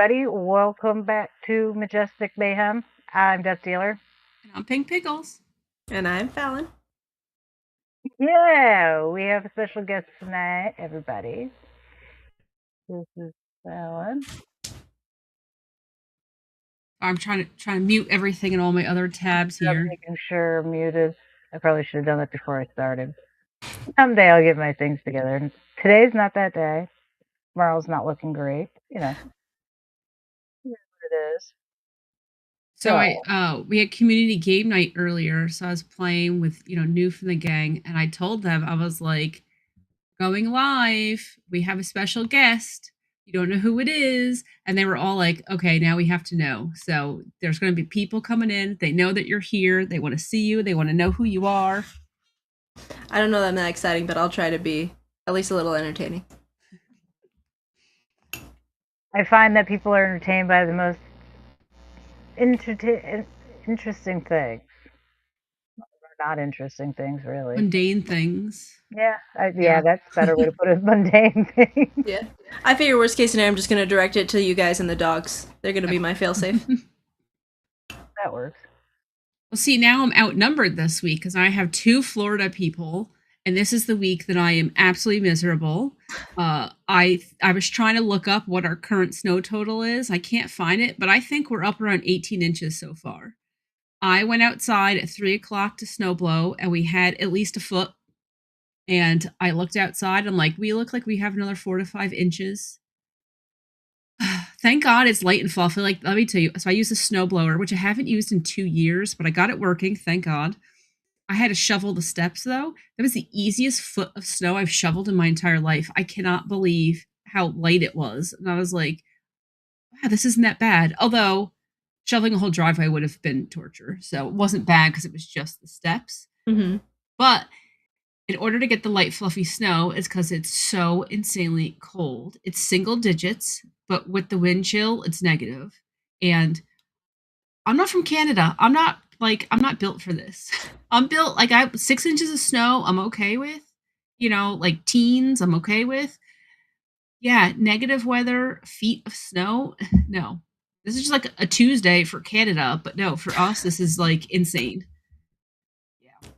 everybody. Welcome back to Majestic Mayhem. I'm Death Dealer. And I'm Pink Pickles. And I'm Fallon. Yeah, we have a special guest tonight, everybody. This is Fallon. I'm trying to mute everything in all my other tabs here. I'm making sure muted. I probably should have done that before I started. Someday I'll get my things together. And today's not that day. Tomorrow's not looking great. You know. Here's what it is. So we had community game night earlier, so I was playing with new from the gang, and I told them, I was like, going live, we have a special guest, you don't know who it is, and they were all like, okay, now we have to know. So there's going to be people coming in, they know that you're here, they want to see you, they want to know who you are. I don't know that I'm that exciting, but I'll try to be at least a little entertaining. I find that people are entertained by the most interesting things. Not interesting things, really. Mundane things. Yeah, that's a better way to put it. Mundane things. Yeah. I figure worst case scenario, I'm just going to direct it to you guys and the dogs. They're going to be my failsafe. That works. Well, see, now I'm outnumbered this week because I have 2 Florida people, and this is the week that I am absolutely miserable. I was trying to look up what our current snow total is. I can't find it, but I think we're up around 18 inches so far. I went outside at 3 o'clock to snowblow, and we had at least a foot. And I looked outside, and I'm like, we look like we have another 4 to 5 inches. Thank God it's light and fluffy. Like, let me tell you, so I used a snowblower, which I haven't used in 2 years, but I got it working, thank God. I had to shovel the steps, though. That was the easiest foot of snow I've shoveled in my entire life. I cannot believe how light it was. And I was like, wow, this isn't that bad. Although, shoveling a whole driveway would have been torture. So it wasn't bad because it was just the steps. Mm-hmm. But in order to get the light, fluffy snow, is because it's so insanely cold. It's single digits, but with the wind chill, it's negative. And I'm not from Canada. I'm not built for this. I'm built, like, I have 6 inches of snow, I'm okay with. Like teens, I'm okay with. Yeah, negative weather, feet of snow, no. This is just like a Tuesday for Canada, but no, for us, this is like insane.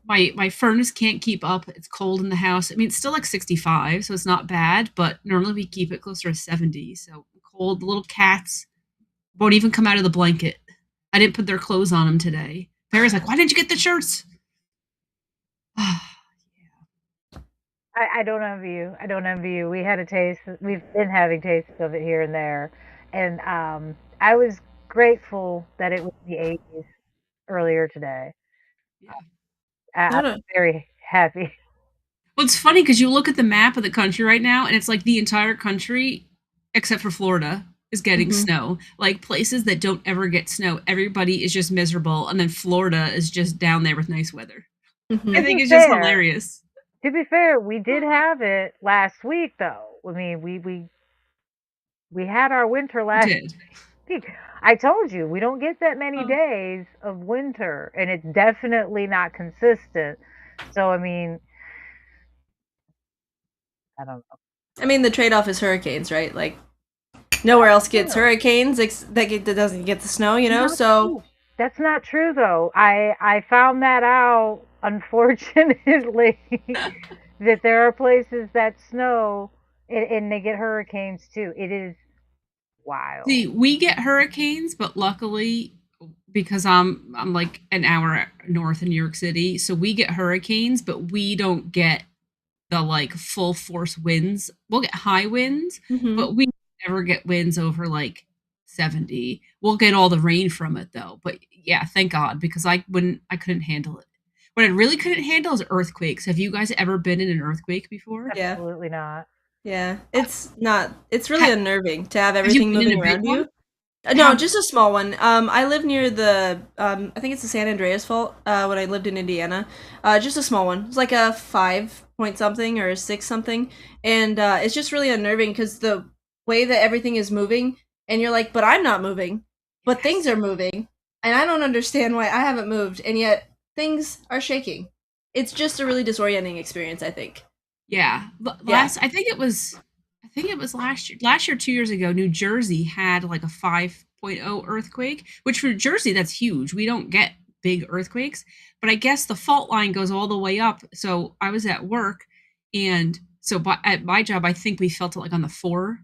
My furnace can't keep up. It's cold in the house. I mean, it's still like 65, so it's not bad, but normally we keep it closer to 70. So cold. The little cats won't even come out of the blanket. I didn't put their clothes on them today. Farrah's like, why didn't you get the shirts? I don't envy you. I don't envy you. We had a taste. We've been having tastes of it here and there. And I was grateful that it was the 80s earlier today. Yeah. I'm very happy. Well, it's funny because you look at the map of the country right now, and it's like the entire country, except for Florida, is getting snow. Like places that don't ever get snow, everybody is just miserable, and then Florida is just down there with nice weather. I think it's just hilarious. To be fair, we did have it last week, though. I mean, we had our winter last week. I told you, we don't get that many days of winter, and it's definitely not consistent. So, I mean, I don't know. I mean, the trade-off is hurricanes, right? Like, nowhere else gets hurricanes that doesn't get the snow, so... That's not true, though. I found that out, unfortunately, that there are places that snow, and they get hurricanes, too. It is wild. See, we get hurricanes, but luckily, because I'm like an hour north in New York City, so we get hurricanes, but we don't get the like full force winds. We'll get high winds, but we never get winds over like 70. We'll get all the rain from it though. But yeah, thank God, because I couldn't handle it. What I really couldn't handle is earthquakes. Have you guys ever been in an earthquake before? Yeah. Absolutely not. Yeah, it's really unnerving to have everything moving around you. No, just a small one. I live near the, I think it's the San Andreas Fault, when I lived in Indiana. Just a small one. It's like a 5 point something or a 6 something. And it's just really unnerving because the way that everything is moving, and you're like, but I'm not moving. But things are moving. And I don't understand why I haven't moved, and yet things are shaking. It's just a really disorienting experience, I think. Yeah. I think it was I think it was last year, 2 years ago, New Jersey had like a 5.0 earthquake, which for Jersey, that's huge. We don't get big earthquakes, but I guess the fault line goes all the way up. So I was at work, and so at my job, I think we felt it like on the 4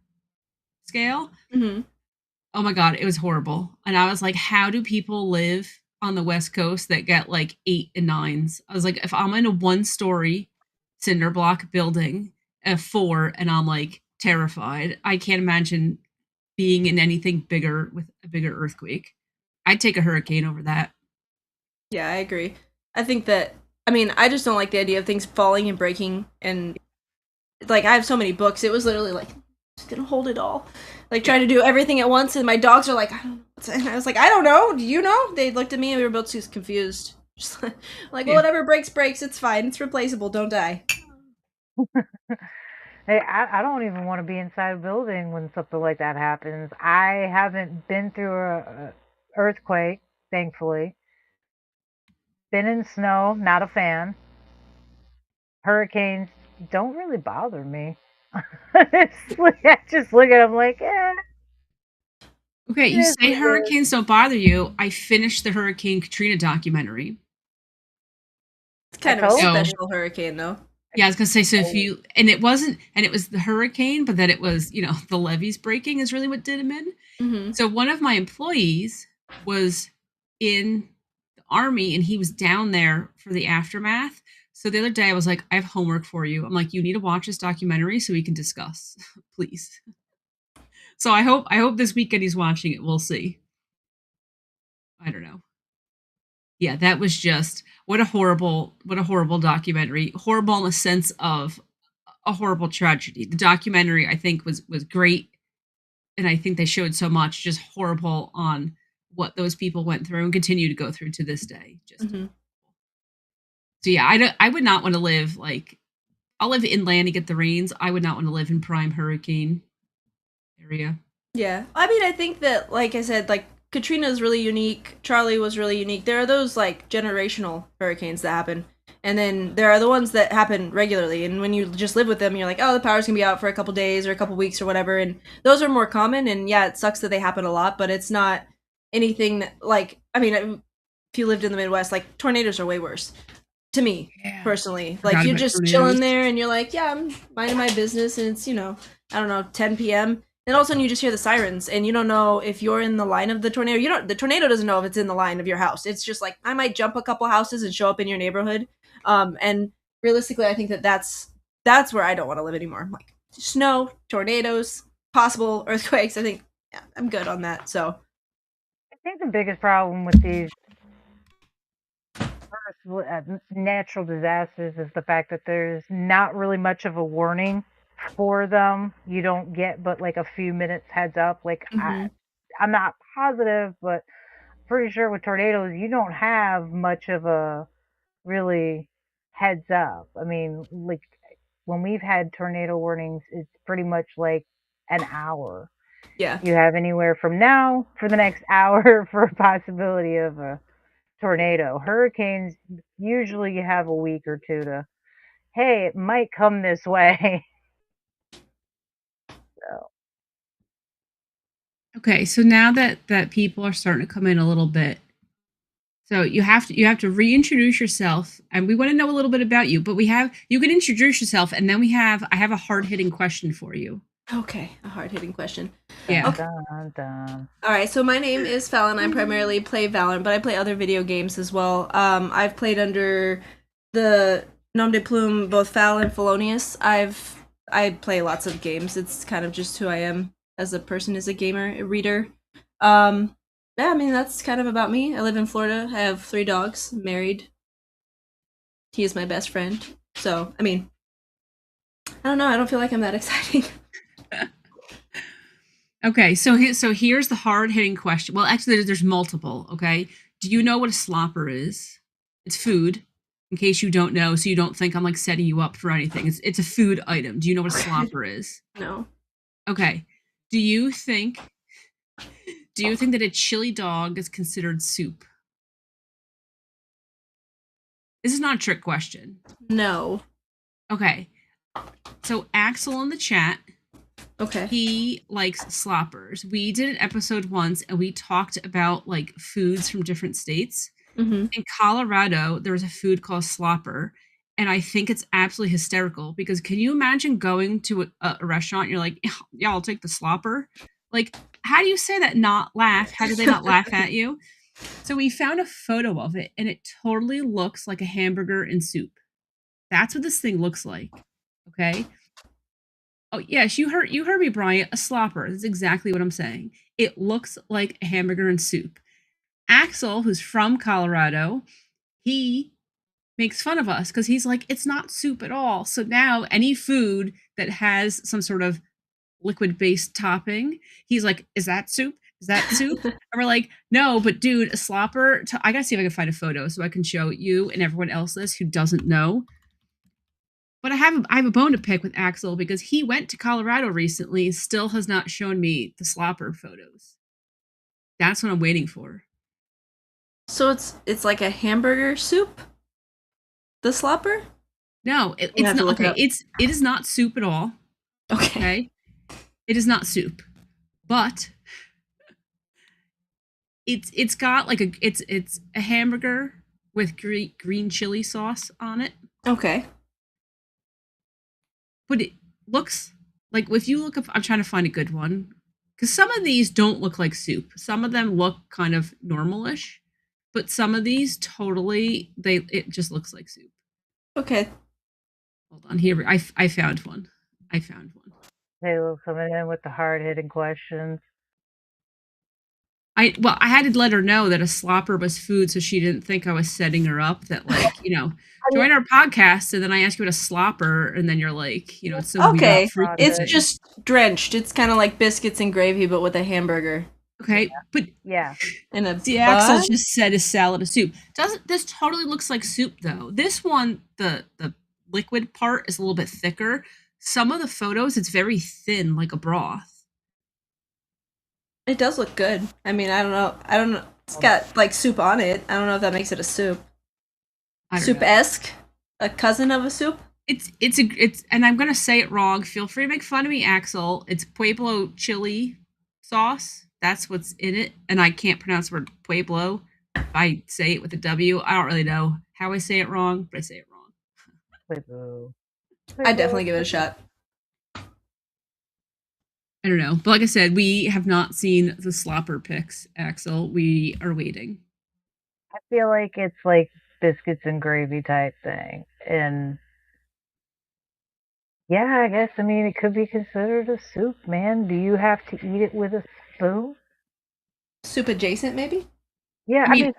scale. Mm-hmm. Oh my God, it was horrible. And I was like, how do people live on the West Coast that get like 8 and 9s? I was like, if I'm in a 1-story cinder block building, a 4, and I'm like terrified, I can't imagine being in anything bigger with a bigger earthquake. I'd take a hurricane over that. Yeah, I agree. I think that, I mean, I just don't like the idea of things falling and breaking. And like, I have so many books. It was literally like, just gonna hold it all. Like, trying to do everything at once. And my dogs are like, I don't know. And I was like, I don't know. Do you know? They looked at me and we were both too confused. Just like, well, whatever breaks, breaks. It's fine. It's replaceable. Don't die. Hey, I don't even want to be inside a building when something like that happens. I haven't been through a earthquake, thankfully. Been in snow, not a fan. Hurricanes don't really bother me. I just look at them like, eh. Okay, you say hurricanes don't bother you. I finished the Hurricane Katrina documentary. It's kind of a special hurricane, though. Yeah, I was gonna say, so if you, and it was the hurricane, but then it was, the levees breaking is really what did him in. Mm-hmm. So one of my employees was in the Army and he was down there for the aftermath. So the other day I was like, I have homework for you. I'm like, you need to watch this documentary so we can discuss, please. So I hope this weekend he's watching it. We'll see. I don't know. Yeah, that was just what a horrible documentary. Horrible in the sense of a horrible tragedy. The documentary I think was great, and I think they showed so much. Just horrible on what those people went through and continue to go through to this day. Just so yeah, I would not want to live like, I'll live inland to get the rains. I would not want to live in prime hurricane area. Yeah, I mean, I think that, like I said, like Katrina is really unique. Charlie was really unique. There are those like generational hurricanes that happen, and then there are the ones that happen regularly. And when you just live with them, you're like, oh, the power's gonna be out for a couple days or a couple weeks or whatever. And those are more common. And yeah, it sucks that they happen a lot, but it's not anything that, like, I mean, if you lived in the Midwest, like tornadoes are way worse. To me, personally, like you're just chilling there and you're like, yeah, I'm minding my business, and it's, I don't know, 10 p.m. And all of a sudden you just hear the sirens and you don't know if you're in the line of the tornado. The tornado doesn't know if it's in the line of your house. It's just like, I might jump a couple houses and show up in your neighborhood. And realistically, I think that that's where I don't want to live anymore. I'm like, snow, tornadoes, possible earthquakes. I think, yeah, I'm good on that. So I think the biggest problem with these natural disasters is the fact that there's not really much of a warning for them. You don't get but like a few minutes heads up. Like I'm not positive, but pretty sure with tornadoes you don't have much of a really heads up. I mean, like when we've had tornado warnings, it's pretty much like an hour. Yeah, you have anywhere from now for the next hour for a possibility of a tornado. Hurricanes, usually you have a week or two to, hey, it might come this way. So. Okay, so now that people are starting to come in a little bit, so you have to reintroduce yourself, and we want to know a little bit about you. But you can introduce yourself, and then I have a hard-hitting question for you. Okay, a hard-hitting question. Yeah. Okay. Dun, dun. All right, so my name is Fallon. I primarily play Valorant, but I play other video games as well. I've played under the nom de plume both Fallon and Felonious. I play lots of games. It's kind of just who I am as a person, as a gamer, a reader. Yeah, I mean, that's kind of about me. I live in Florida. I have 3 dogs, married. He is my best friend. So, I mean, I don't know. I don't feel like I'm that exciting. Okay, so here's the hard-hitting question. Well, actually, there's multiple, okay? Do you know what a slopper is? It's food, in case you don't know, so you don't think I'm, like, setting you up for anything. It's a food item. Do you know what a slopper is? No. Okay. Do you think that a chili dog is considered soup? This is not a trick question. No. Okay. So Axel in the chat Okay. He likes sloppers. We did an episode once and we talked about like foods from different states. Mm-hmm. In Colorado, there was a food called slopper. And I think it's absolutely hysterical because can you imagine going to a restaurant and you're like, yeah, I'll take the slopper? Like, how do you say that not laugh? How do they not laugh at you? So we found a photo of it and it totally looks like a hamburger and soup. That's what this thing looks like. Okay. Oh yes, you heard me, Brian. A slopper. That's exactly what I'm saying. It looks like a hamburger and soup. Axel, who's from Colorado, he makes fun of us because he's like, it's not soup at all. So now any food that has some sort of liquid-based topping, he's like, is that soup? Is that soup? And we're like, no, but dude, a slopper. I gotta see if I can find a photo so I can show you and everyone else this who doesn't know. But I have a bone to pick with Axel because he went to Colorado recently, still has not shown me the slopper photos. That's what I'm waiting for. So it's like a hamburger soup? The slopper? No, it's not okay. It is not soup at all. Okay. It is not soup. But it's got like it's a hamburger with green chili sauce on it. Okay. But it looks like if you look up, I'm trying to find a good one because some of these don't look like soup. Some of them look kind of normalish, but some of these totally it just looks like soup. Okay. Hold on, here I found one. Taylor coming in with the hard hitting questions. I had to let her know that a slopper was food, so she didn't think I was setting her up. That like join our podcast, and then I ask you what a slopper, and then you're like, it's so okay. It's just drenched. It's kind of like biscuits and gravy, but with a hamburger. Okay, but yeah, and the Axel just said a salad of soup. This totally looks like soup though? This one, the liquid part is a little bit thicker. Some of the photos, it's very thin, like a broth. It does look good. I mean, I don't know. It's got like soup on it. I don't know if that makes it a soup. Soup-esque? A cousin of a soup? It's and I'm gonna say it wrong. Feel free to make fun of me, Axel. It's Pueblo chili sauce. That's what's in it. And I can't pronounce the word Pueblo. I say it with a W. I don't really know how I say it wrong, but I say it wrong. Pueblo. I'd definitely give it a shot. I don't know. But like I said, we have not seen the slopper pics, Axel. We are waiting. I feel like it's like biscuits and gravy type thing. And yeah, I guess, it could be considered a soup, man. Do you have to eat it with a spoon? Soup adjacent, maybe? Yeah, I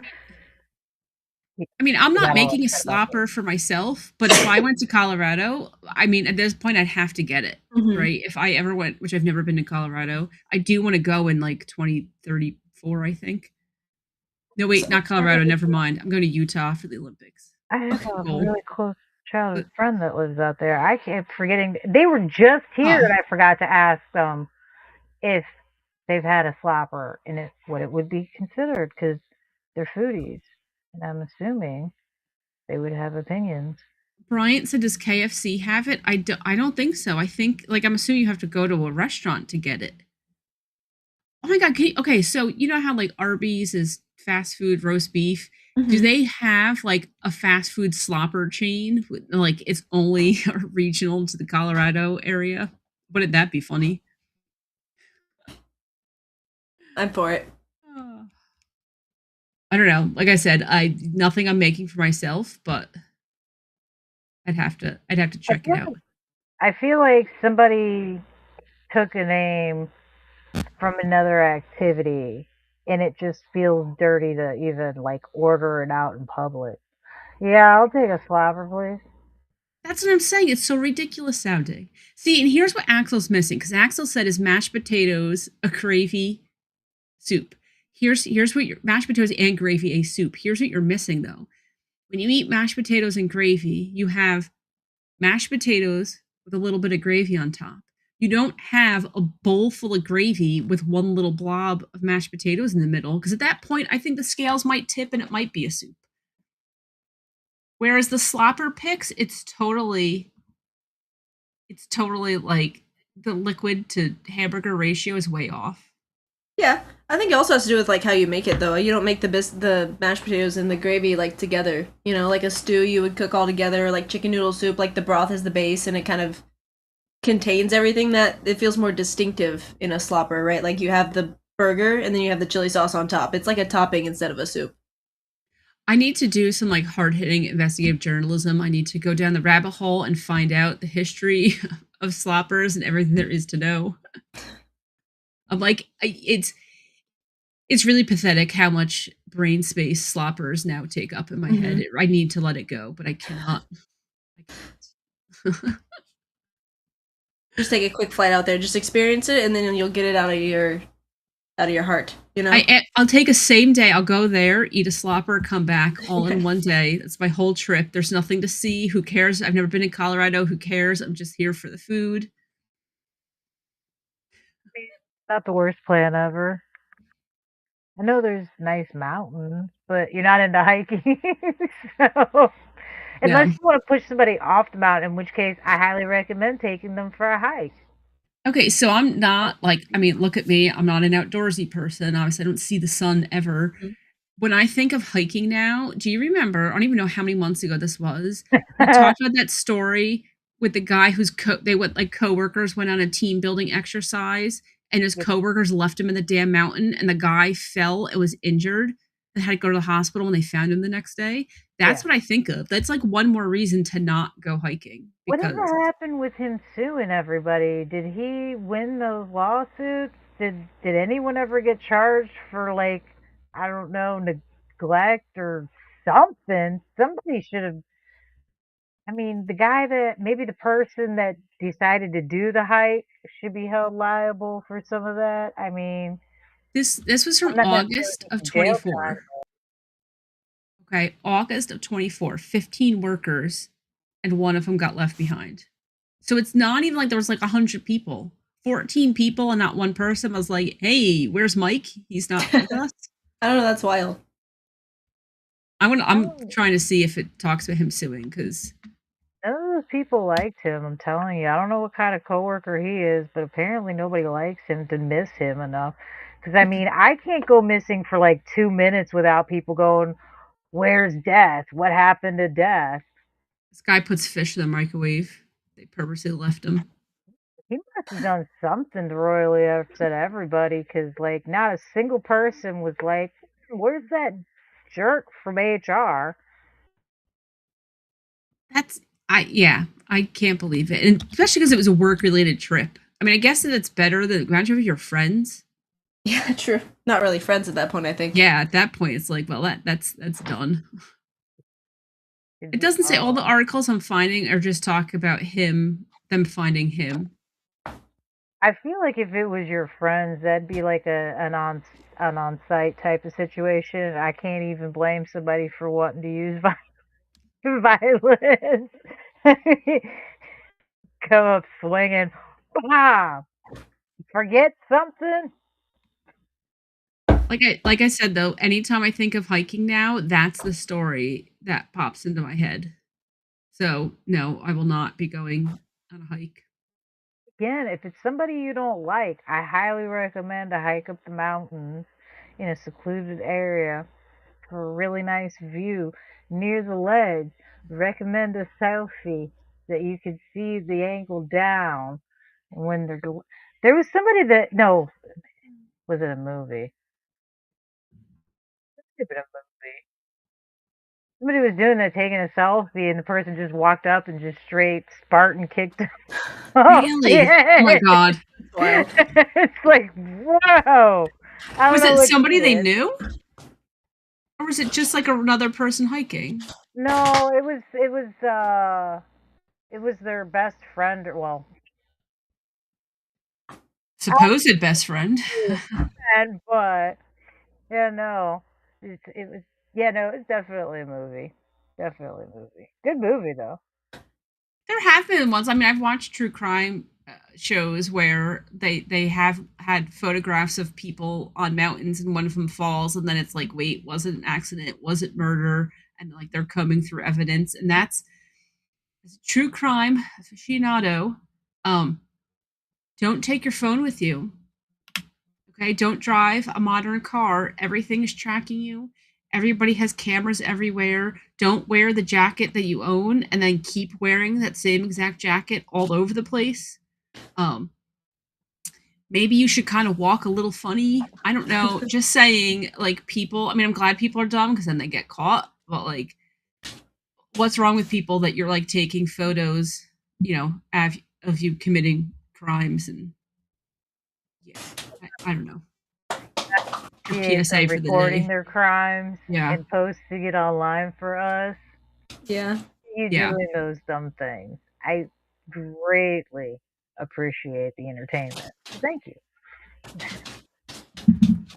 mean, I'm not making a slopper for myself, but if I went to Colorado, at this point, I'd have to get it, right? If I ever went, which I've never been to Colorado, I do want to go in like 2034, I think. No, wait, not Colorado. Never mind. I'm going to Utah for the Olympics. I have a really close childhood friend that lives out there. I keep forgetting. They were just here, and I forgot to ask them if they've had a slopper and what it would be considered because they're foodies. And I'm assuming they would have opinions. Bryant said, does KFC have it? I don't think so. I think, I'm assuming you have to go to a restaurant to get it. Oh my God. Okay, so you know how, Arby's is fast food roast beef? Mm-hmm. Do they have, a fast food slopper chain? It's only regional to the Colorado area? Wouldn't that be funny? I'm for it. I don't know. Like I said, nothing I'm making for myself, but I'd have to check it out. I feel like somebody took a name from another activity and it just feels dirty to even order it out in public. Yeah, I'll take a slopper, please. That's what I'm saying. It's so ridiculous sounding. See, and here's what Axel's missing, because Axel said is mashed potatoes, a gravy, soup. Here's what your mashed potatoes and gravy, a soup. Here's what you're missing though. When you eat mashed potatoes and gravy, you have mashed potatoes with a little bit of gravy on top. You don't have a bowl full of gravy with one little blob of mashed potatoes in the middle, because at that point, I think the scales might tip and it might be a soup. Whereas the slopper picks, it's totally the liquid to hamburger ratio is way off. Yeah, I think it also has to do with like how you make it though. You don't make the mashed potatoes and the gravy like together. You know, like a stew you would cook all together, like chicken noodle soup. Like the broth is the base, and it kind of contains everything that it feels more distinctive in a slopper, right? Like you have the burger and then you have the chili sauce on top. It's like a topping instead of a soup. I need to do some like hard-hitting investigative journalism. I need to go down the rabbit hole and find out the history of sloppers and everything there is to know. I'm like, it's really pathetic how much brain space sloppers now take up in my head. I need to let it go, but I cannot. Just take a quick flight out there, just experience it, and then you'll get it out of your heart. You know, I'll take a same day. I'll go there, eat a slopper, come back all in one day. That's my whole trip. There's nothing to see. Who cares? I've never been in Colorado. Who cares? I'm just here for the food. Not the worst plan ever. I know there's nice mountains, but you're not into hiking. So, unless you want to push somebody off the mountain, in which case I highly recommend taking them for a hike. Okay, so I'm not like, I mean, look at me. I'm not an outdoorsy person. Obviously, I don't see the sun ever. When I think of hiking now, do you remember? I don't even know how many months ago this was. We talked about that story with the guy whose coworkers went on a team building exercise, and his coworkers left him in the damn mountain, and the guy fell and was injured and had to go to the hospital when they found him the next day. That's what I think of. That's like one more reason to not go hiking. Whatever happened with him suing everybody? Did he win those lawsuits? Did anyone ever get charged for, like, I don't know, neglect or something? Somebody should have. I mean, the person that decided to do the hike should be held liable for some of that. I mean, this was from August of 24. Okay, August of 24. 15 workers, and one of them got left behind. So it's not even like there was like 100 people. 14 people and not one person was like, hey, where's Mike? He's not with us. I don't know. That's wild. I'm trying to see if it talks about him suing, because none of those people liked him. I'm telling you. I don't know what kind of coworker he is, but apparently nobody likes him to miss him enough. Because, I mean, I can't go missing for like 2 minutes without people going, where's Death? What happened to Death? This guy puts fish in the microwave. They purposely left him. He must have done something to royally upset everybody, because, like, not a single person was like, where's that jerk from HR? I can't believe it. And especially because it was a work-related trip. I mean, I guess that it's better than, imagine with your friends. Yeah, true. Not really friends at that point, I think. Yeah, at that point, it's like, well, that's done. It doesn't say all the articles I'm finding are just talk about them finding him. I feel like if it was your friends, that'd be like an on-site type of situation. I can't even blame somebody for wanting to use violence. Come up swinging. Ah, forget something. Like I said, though, anytime I think of hiking now, that's the story that pops into my head. So, no, I will not be going on a hike. Again, if it's somebody you don't like, I highly recommend a hike up the mountains in a secluded area for a really nice view near the ledge. Recommend a selfie that you could see the angle down when there was somebody that was it a movie? Somebody was doing that, taking a selfie, and the person just walked up and just straight Spartan kicked him. Really? Oh my god! It's like, whoa! Was it somebody they knew, or was it just like another person hiking? No, it was their best friend. Well, supposed best friend. But yeah, no, it was. Yeah, no, it's definitely a movie. Definitely a movie. Good movie, though. There have been ones. I mean, I've watched true crime shows where they have had photographs of people on mountains and one of them falls, and then it's like, wait, was it an accident? Was it murder? And like they're combing through evidence, and that's as a true crime aficionado. Don't take your phone with you. Okay, don't drive a modern car. Everything is tracking you. Everybody has cameras everywhere. Don't wear the jacket that you own and then keep wearing that same exact jacket all over the place. Maybe you should kind of walk a little funny. I don't know. Just saying, like, people, I mean, I'm glad people are dumb because then they get caught. But, like, what's wrong with people that you're, like, taking photos, you know, of you committing crimes? And yeah, I don't know. PSA for the recording day. their crimes and posting it online for us. Yeah. You doing those dumb things. I greatly appreciate the entertainment. Thank you.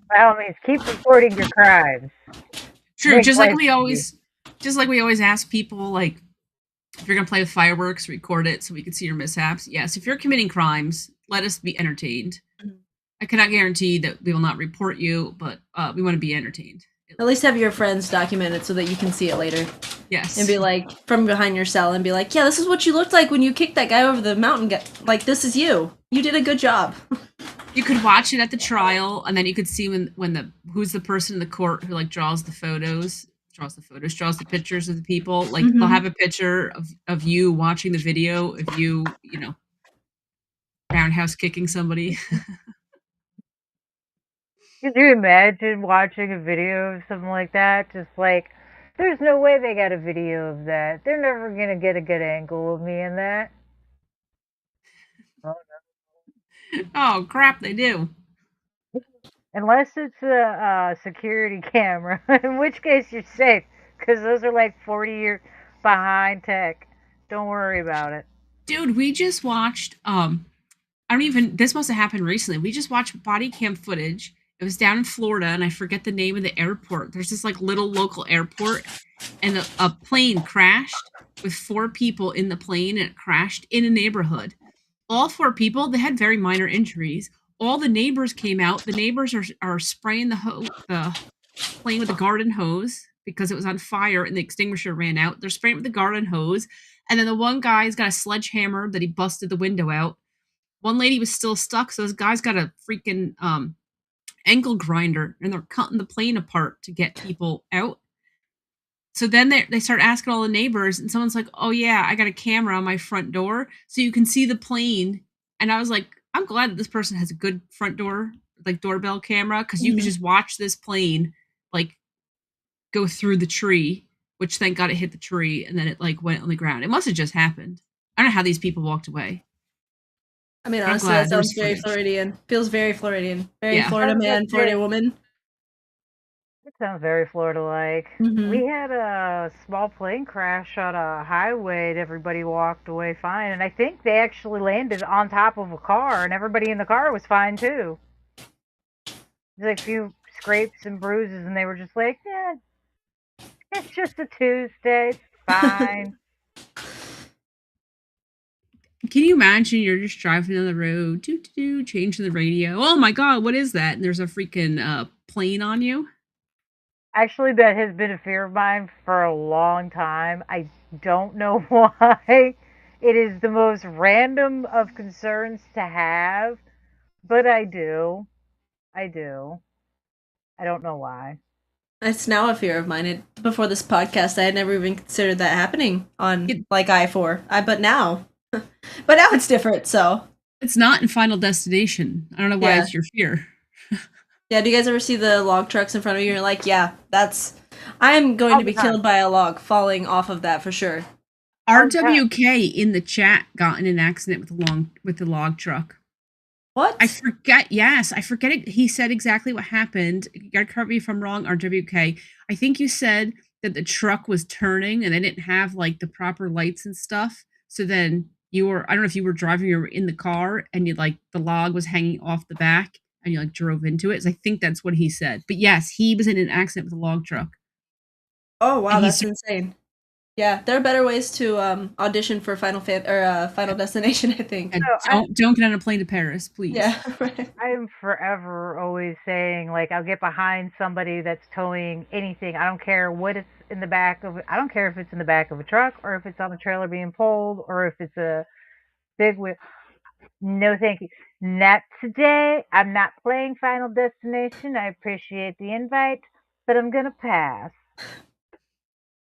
By all means, keep recording your crimes. True, just like we always ask people, like, if you're gonna play with fireworks, record it so we can see your mishaps. Yes, if you're committing crimes, let us be entertained. I cannot guarantee that we will not report you, but we want to be entertained. At least have your friends document it so that you can see it later. Yes. And be like, from behind your cell, and be like, yeah, this is what you looked like when you kicked that guy over the mountain. Like, this is you. You did a good job. You could watch it at the trial, and then you could see when who's the person in the court who, like, draws the pictures of the people. Like, they'll have a picture of you watching the video of you know, roundhouse kicking somebody. Could you imagine watching a video of something like that? Just like, there's no way they got a video of that. They're never going to get a good angle of me in that. Oh, no. Oh, crap, they do. Unless it's a security camera, in which case you're safe, because those are like 40 years behind tech. Don't worry about it. Dude, we just watched, this must have happened recently. We just watched body cam footage. It was down in Florida, and I forget the name of the airport. There's this, like, little local airport, and a plane crashed with 4 people in the plane, and it crashed in a neighborhood. All 4 people, they had very minor injuries. All the neighbors came out. The neighbors are spraying the plane with a garden hose because it was on fire and the extinguisher ran out. They're spraying it with the garden hose, and then the one guy's got a sledgehammer that he busted the window out. One lady was still stuck, so this guy's got a freaking ankle grinder, and they're cutting the plane apart to get people out. So then they start asking all the neighbors, and someone's like, oh yeah, I got a camera on my front door so you can see the plane. And I was like, I'm glad that this person has a good front door, like, doorbell camera, because you could just watch this plane, like, go through the tree, which thank God it hit the tree, and then it, like, went on the ground. It must have just happened. I don't know how these people walked away. I mean, honestly, that sounds very Floridian. Feels very Floridian. Very Florida man, Florida woman. It sounds very Florida-like. We had a small plane crash on a highway, and everybody walked away fine. And I think they actually landed on top of a car, and everybody in the car was fine too. There's like a few scrapes and bruises, and they were just like, yeah, it's just a Tuesday. It's fine. Can you imagine you're just driving on the road, changing the radio? Oh my God, what is that? And there's a freaking plane on you. Actually, that has been a fear of mine for a long time. I don't know why. It is the most random of concerns to have, but I do. I don't know why. It's now a fear of mine. Before this podcast, I had never even considered that happening on, like, I-4. But now it's different, so. It's not in Final Destination. I don't know why it's your fear. Yeah, do you guys ever see the log trucks in front of you? You're like, yeah, I am going to be killed by a log falling off of that for sure. RWK in the chat got in an accident with the log truck. What? I forget it. He said exactly what happened. You gotta correct me if I'm wrong, RWK. I think you said that the truck was turning and they didn't have, like, the proper lights and stuff. So then I don't know if you were driving or in the car and the log was hanging off the back and you, like, drove into it. So I think that's what he said. But yes, he was in an accident with a log truck. Oh wow, that's insane. Yeah, there are better ways to audition for Final Destination, I think. And don't get on a plane to Paris, please. Yeah, right. I am forever always saying, like, I'll get behind somebody that's towing anything. I don't care what it's in the back of. I don't care if it's in the back of a truck or if it's on a trailer being pulled or if it's a big wheel. No, thank you. Not today. I'm not playing Final Destination. I appreciate the invite, but I'm gonna pass.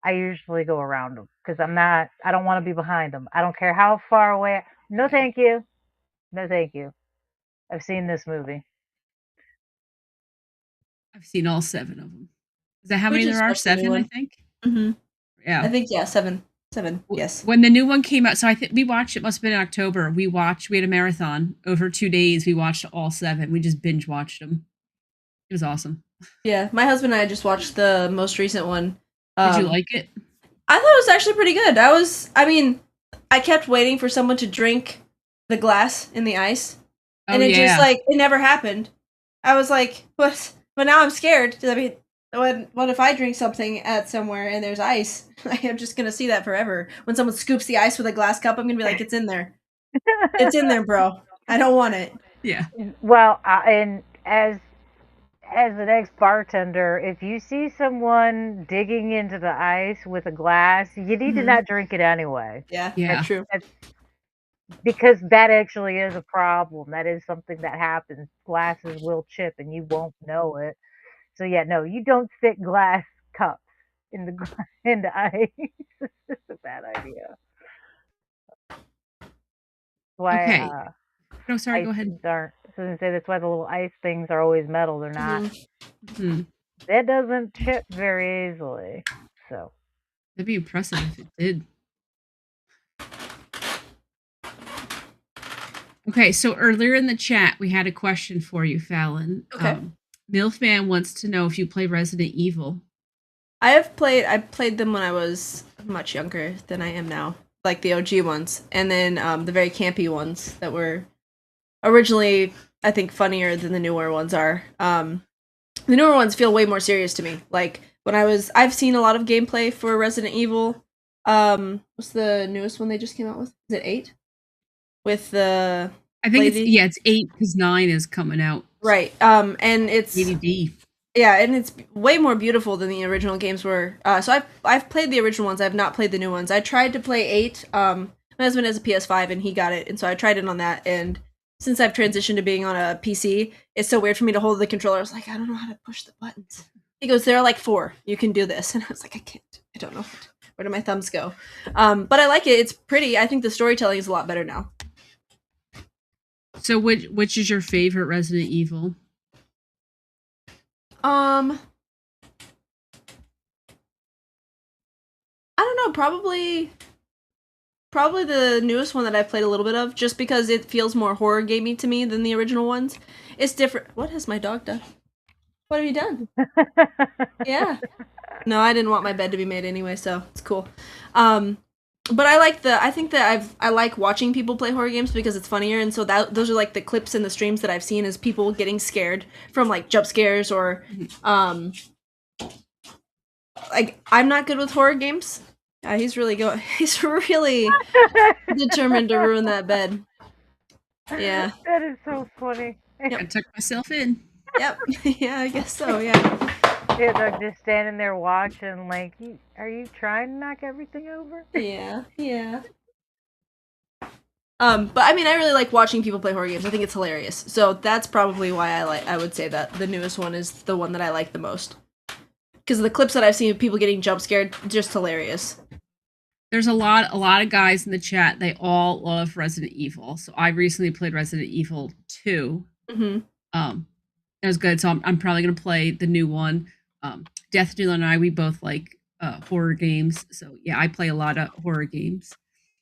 I usually go around them because I don't want to be behind them. I don't care how far away. No, thank you. No, thank you. I've seen this movie. I've seen all 7 of them. Is that how many there are? 7, I think. Mm-hmm. Yeah. I think 7. Yes. When the new one came out, so I think we watched. It must have been in October. We had a marathon over 2 days. We watched all 7. We just binge watched them. It was awesome. Yeah, my husband and I just watched the most recent one. Did you like it? I thought it was actually pretty good. I kept waiting for someone to drink the glass in the ice. And it just it never happened. I was like, what? But now I'm scared. I mean, what if I drink something at somewhere and there's ice? I'm just going to see that forever. When someone scoops the ice with a glass cup, I'm going to be like, it's in there. It's in there, bro. I don't want it. Yeah. Well, and as an ex-bartender, if you see someone digging into the ice with a glass, you need to not drink it anyway. Yeah, that's true. Because that actually is a problem. That is something that happens. Glasses will chip and you won't know it. So yeah, no, you don't stick glass cups into ice. It's just a bad idea. Why? Okay. No, sorry. Go ahead. I was going to say that's why the little ice things are always metal. They're not. Mm-hmm. That doesn't chip very easily. So that'd be impressive if it did. Okay, so earlier in the chat, we had a question for you, Fallon. Okay. Milfman wants to know if you play Resident Evil. I played them when I was much younger than I am now, like the OG ones, and then the very campy ones that were originally, I think, funnier than the newer ones are. The newer ones feel way more serious to me. Like I've seen a lot of gameplay for Resident Evil. What's the newest one they just came out with? Is it 8? With the I think it's 8 because 9 is coming out. Right. And it's DVD. Yeah, and it's way more beautiful than the original games were. So I've played the original ones. I've not played the new ones. I tried to play 8. My husband has a PS5 and he got it, and so I tried it on that. And since I've transitioned to being on a PC, it's so weird for me to hold the controller. I was like, I don't know how to push the buttons. He goes, there are like 4. You can do this, and I was like, I can't. I don't know. Where do my thumbs go? But I like it. It's pretty. I think the storytelling is a lot better now. So which is your favorite Resident Evil? I don't know, probably the newest one that I've played a little bit of, just because it feels more horror gamey to me than the original ones. It's different. What has my dog done? What have you done? Yeah. No, I didn't want my bed to be made anyway, so it's cool. But I like watching people play horror games because it's funnier, and so those are like the clips and the streams that I've seen is people getting scared from like jump scares or like I'm not good with horror games. He's really determined to ruin that bed. Yeah. That is so funny. Yep. I took myself in. Yep. Yeah, I guess so, yeah. Yeah, they're just standing there watching, like, are you trying to knock everything over? Yeah. But I mean, I really like watching people play horror games. I think it's hilarious. So that's probably why I would say that the newest one is the one that I like the most. Because the clips that I've seen of people getting jump scared, just hilarious. There's a lot of guys in the chat. They all love Resident Evil. So I recently played Resident Evil 2. Mm-hmm. It was good. So I'm probably gonna play the new one. Death Dealer and I, we both like horror games. So yeah, I play a lot of horror games.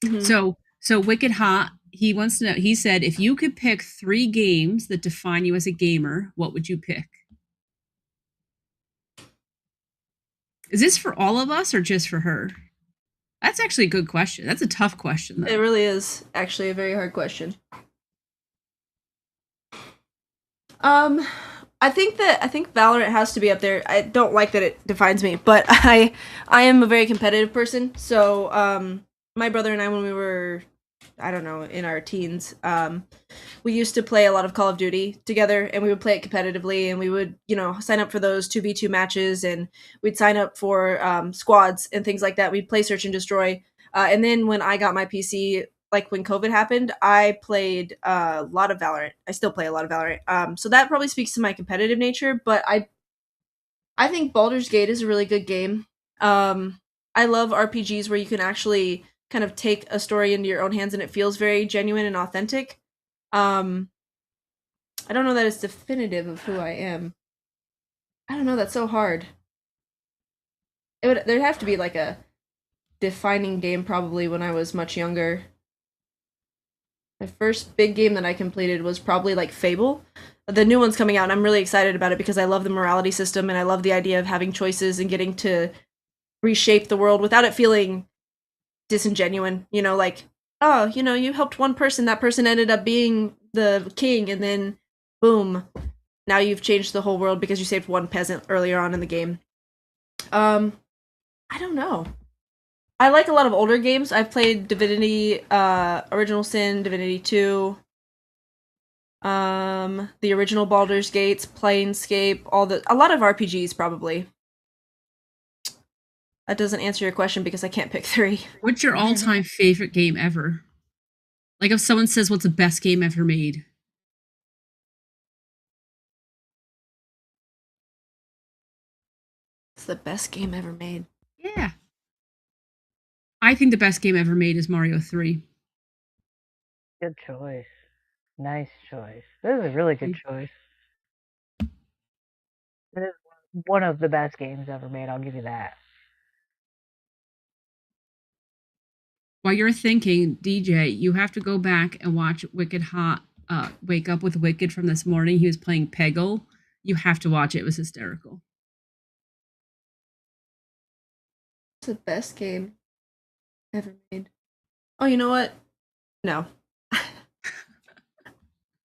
Mm-hmm. So Wicked Hot, he wants to know, he said, if you could pick 3 games that define you as a gamer, what would you pick? Is this for all of us or just for her? That's actually a good question. That's a tough question, though. It really is actually a very hard question. I think Valorant has to be up there. I don't like that it defines me, but I am a very competitive person. So my brother and I, when we were, I don't know, in our teens, we used to play a lot of Call of Duty together, and we would play it competitively, and we would, sign up for those 2v2 matches, and we'd sign up for squads and things like that. We'd play Search and Destroy. And then when I got my PC, like when COVID happened, I played a lot of Valorant. I still play a lot of Valorant. So that probably speaks to my competitive nature, but I think Baldur's Gate is a really good game. I love RPGs where you can actually kind of take a story into your own hands and it feels very genuine and authentic. I don't know that it's definitive of who I am. I don't know, that's so hard. There'd have to be like a defining game probably when I was much younger. My first big game that I completed was probably like Fable. The new one's coming out and I'm really excited about it because I love the morality system and I love the idea of having choices and getting to reshape the world without it feeling disingenuous. You know, like, oh, you know, you helped one person, that person ended up being the king, and then boom, now you've changed the whole world because you saved one peasant earlier on in the game. I don't know. I like a lot of older games. I've played Divinity, Original Sin, Divinity 2, the original Baldur's Gates, Planescape, a lot of RPGs probably. That doesn't answer your question because I can't pick 3. What's your all-time favorite game ever? Like if someone says, what's the best game ever made? It's the best game ever made. Yeah. I think the best game ever made is Mario 3. Good choice. Nice choice. That is a really good choice. It is one of the best games ever made, I'll give you that. While you're thinking, DJ, you have to go back and watch Wicked Hot, Wake Up with Wicked from this morning. He was playing Peggle. You have to watch it. It was hysterical. It's the best game ever made. Oh, you know what? No.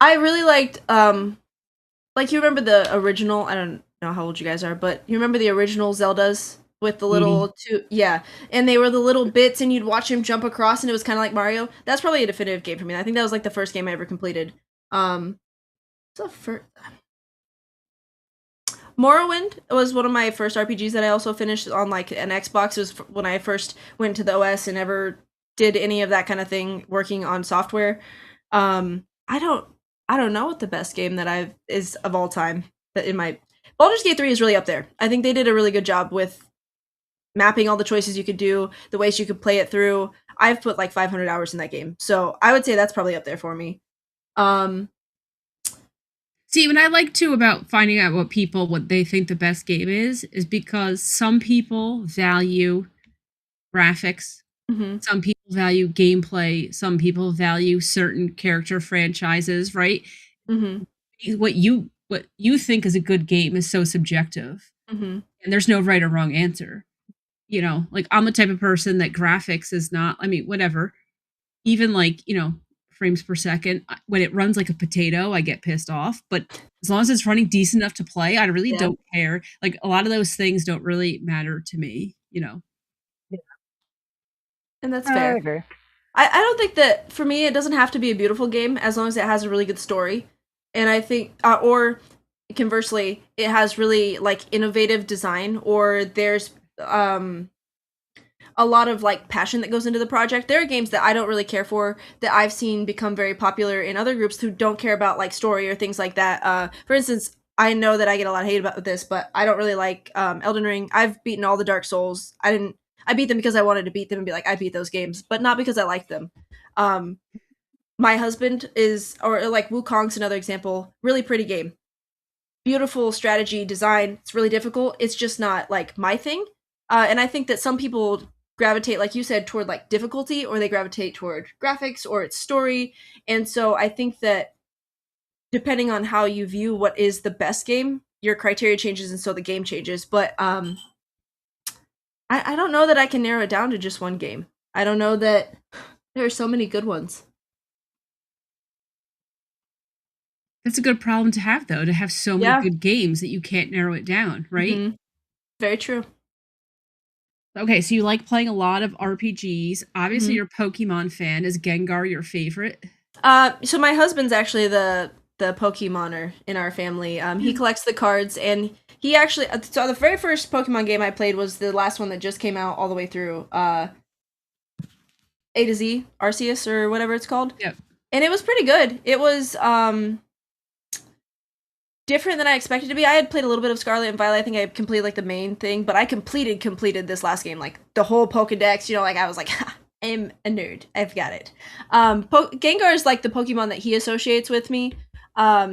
I really liked, like, you remember the original, I don't know how old you guys are, but you remember the original Zeldas with the little yeah, and they were the little bits and you'd watch him jump across and it was kind of like Mario? That's probably a definitive game for me. I think that was like the first game I ever completed. Morrowind was one of my first RPGs that I also finished on like an Xbox. It was when I first went to the OS and ever did any of that kind of thing working on software. I don't know what the best game that is of all time. In my Baldur's Gate 3 is really up there. I think they did a really good job with mapping all the choices you could do, the ways you could play it through. I've put like 500 hours in that game, so I would say that's probably up there for me. See, what I like too about finding out what they think the best game is because some people value graphics. Mm-hmm. Some people value gameplay. Some people value certain character franchises, right? Mm-hmm. What you think is a good game is so subjective. Mm-hmm. And there's no right or wrong answer. You know, like I'm the type of person that graphics is not, I mean, whatever. Even like, you know, frames per second, when it runs like a potato, I get pissed off. But as long as it's running decent enough to play, I really don't care. Like a lot of those things don't really matter to me, you know. And that's fair. I don't think that, for me, it doesn't have to be a beautiful game as long as it has a really good story. And I think, or conversely, it has really, like, innovative design, or there's a lot of, like, passion that goes into the project. There are games that I don't really care for that I've seen become very popular in other groups who don't care about, like, story or things like that. For instance, I know that I get a lot of hate about this, but I don't really like Elden Ring. I've beaten all the Dark Souls. I beat them because I wanted to beat them and be like, I beat those games, but not because I like them. My husband or like Wukong's another example, really pretty game. Beautiful strategy, design, it's really difficult. It's just not like my thing. And I think that some people gravitate, like you said, toward like difficulty, or they gravitate toward graphics or its story. And so I think that depending on how you view what is the best game, your criteria changes and so the game changes. But I don't know that I can narrow it down to just one game. I don't know that there are so many good ones. That's a good problem to have, though, to have so many good games that you can't narrow it down, right? Mm-hmm. Very true. Okay, so you like playing a lot of RPGs. Obviously, you're a Pokemon fan. Is Gengar your favorite? So my husband's actually the Pokemoner in our family. He collects the cards, and he actually, so the very first Pokemon game I played was the last one that just came out all the way through. A to Z, Arceus or whatever it's called. Yep. And it was pretty good. It was different than I expected to be. I had played a little bit of Scarlet and Violet. I think I completed like the main thing, but I completed this last game, like the whole Pokedex. You know, like I was like, I'm a nerd. I've got it. Gengar is like the Pokemon that he associates with me.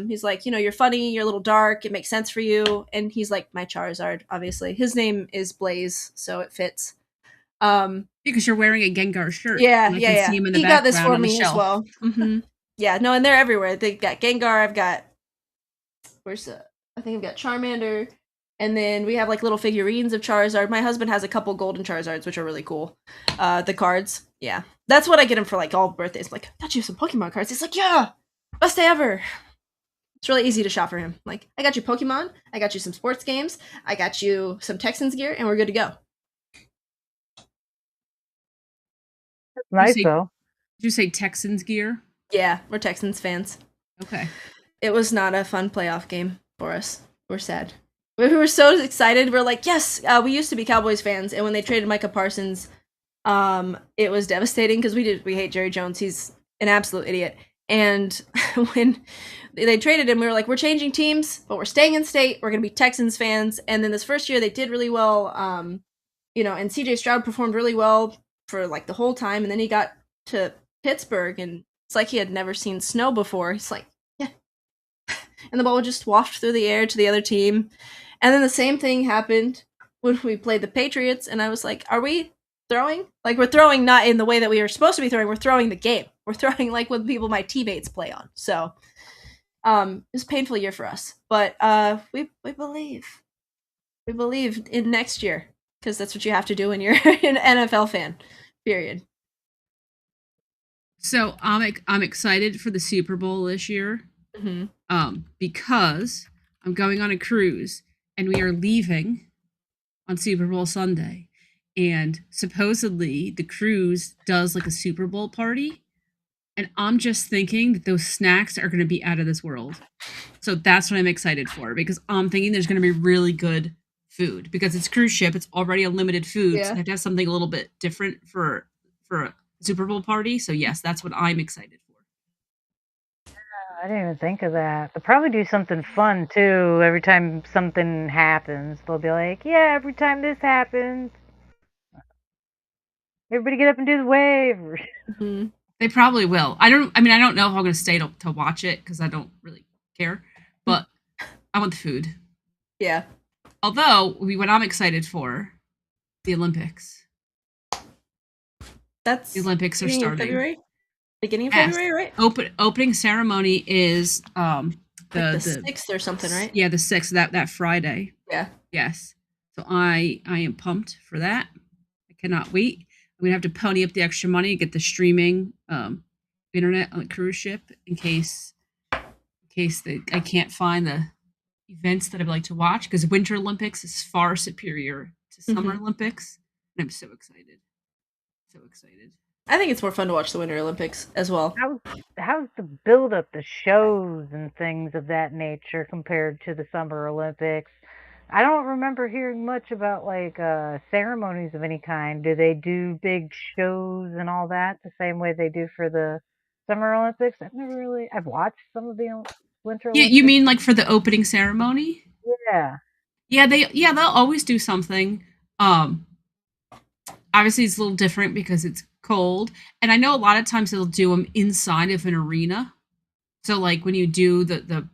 He's like, you know, you're funny, you're a little dark, it makes sense for you, and he's like my Charizard. Obviously, his name is Blaze, so it fits. Because you're wearing a Gengar shirt. Yeah, and I yeah, can yeah. see him in the He got this background for on the me as shelf. well. Mm-hmm. Yeah, no, and they're everywhere. They got Gengar. I've got I think I've got Charmander, and then we have like little figurines of Charizard. My husband has a couple golden Charizards, which are really cool. The cards, yeah, that's what I get him for like all birthdays. I'm like, I got you some Pokemon cards. He's like, yeah, best day ever. It's really easy to shop for him. Like, I got you Pokemon, I got you some sports games, I got you some Texans gear, and we're good to go. Nice though. Did you say Texans gear? Yeah, we're Texans fans. Okay. It was not a fun playoff game for us. We're sad. We were so excited. We're like, yes, we used to be Cowboys fans, and when they traded Micah Parsons, it was devastating because we hate Jerry Jones. He's an absolute idiot. And when they traded him, we were like, we're changing teams, but we're staying in state. We're going to be Texans fans. And then this first year, they did really well, you know, and CJ Stroud performed really well for like the whole time. And then he got to Pittsburgh, and it's like he had never seen snow before. He's like, yeah. And the ball would just waft through the air to the other team. And then the same thing happened when we played the Patriots. And I was like, are we throwing? Like, we're throwing not in the way that we were supposed to be throwing. We're throwing the game. We're throwing like what people my teammates play on. So it was a painful year for us. But we believe. We believe in next year. Because that's what you have to do when you're an NFL fan. Period. So I'm excited for the Super Bowl this year. Mm-hmm. Because I'm going on a cruise and we are leaving on Super Bowl Sunday. And supposedly the cruise does like a Super Bowl party. And I'm just thinking that those snacks are going to be out of this world. So that's what I'm excited for, because I'm thinking there's going to be really good food, because it's cruise ship. It's already unlimited food. Yeah. So they have to have something a little bit different for a Super Bowl party. So yes, that's what I'm excited for. I didn't even think of that. They'll probably do something fun too. Every time something happens, they'll be like, yeah, every time this happens, everybody get up and do the wave. Mm-hmm. They probably will. I don't know if I'm going to stay to watch it, because I don't really care, but I want the food. Yeah. Although, what I'm excited for, the Olympics. That's the Olympics are starting. February? Beginning of February, right? Opening ceremony is the 6th or something, right? Yeah, the 6th, that Friday. Yeah. Yes. So I am pumped for that. I cannot wait. I'm gonna have to pony up the extra money to get the streaming internet on the cruise ship in case I can't find the events that I'd like to watch, because Winter Olympics is far superior to Summer Olympics, and I'm so excited. So excited. I think it's more fun to watch the Winter Olympics as well. How's the build up, the shows and things of that nature compared to the Summer Olympics? I don't remember hearing much about like ceremonies of any kind. Do they do big shows and all that the same way they do for the Summer Olympics? I've watched some of the Winter Olympics. You mean like for the opening ceremony? Yeah. Yeah, they'll always do something. Obviously it's a little different because it's cold, and I know a lot of times they'll do them inside of an arena. So like when you do the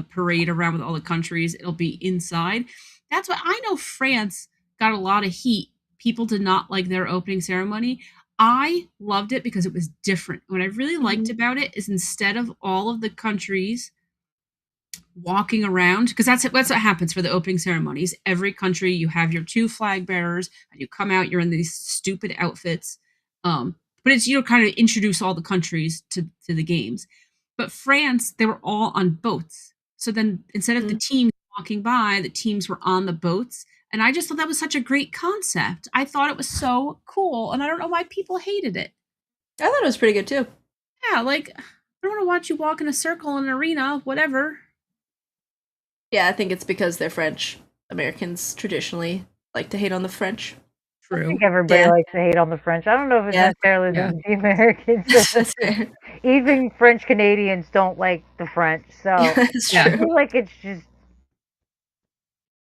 parade around with all the countries, it'll be inside. That's why I know France got a lot of heat. People did not like their opening ceremony. I loved it because it was different. What I really liked about it is, instead of all of the countries walking around, because that's what happens for the opening ceremonies. Every country, you have your 2 flag bearers, and you come out, you're in these stupid outfits. But it's, kind of introduce all the countries to the games. But France, they were all on boats. So then instead of the teams walking by, the teams were on the boats. And I just thought that was such a great concept. I thought it was so cool. And I don't know why people hated it. I thought it was pretty good too. Yeah, like, I don't want to watch you walk in a circle in an arena, whatever. Yeah, I think it's because they're French. Americans traditionally like to hate on the French. True. I think everybody likes to hate on the French. I don't know if it's necessarily the Americans. Even French Canadians don't like the French, so I feel like it's just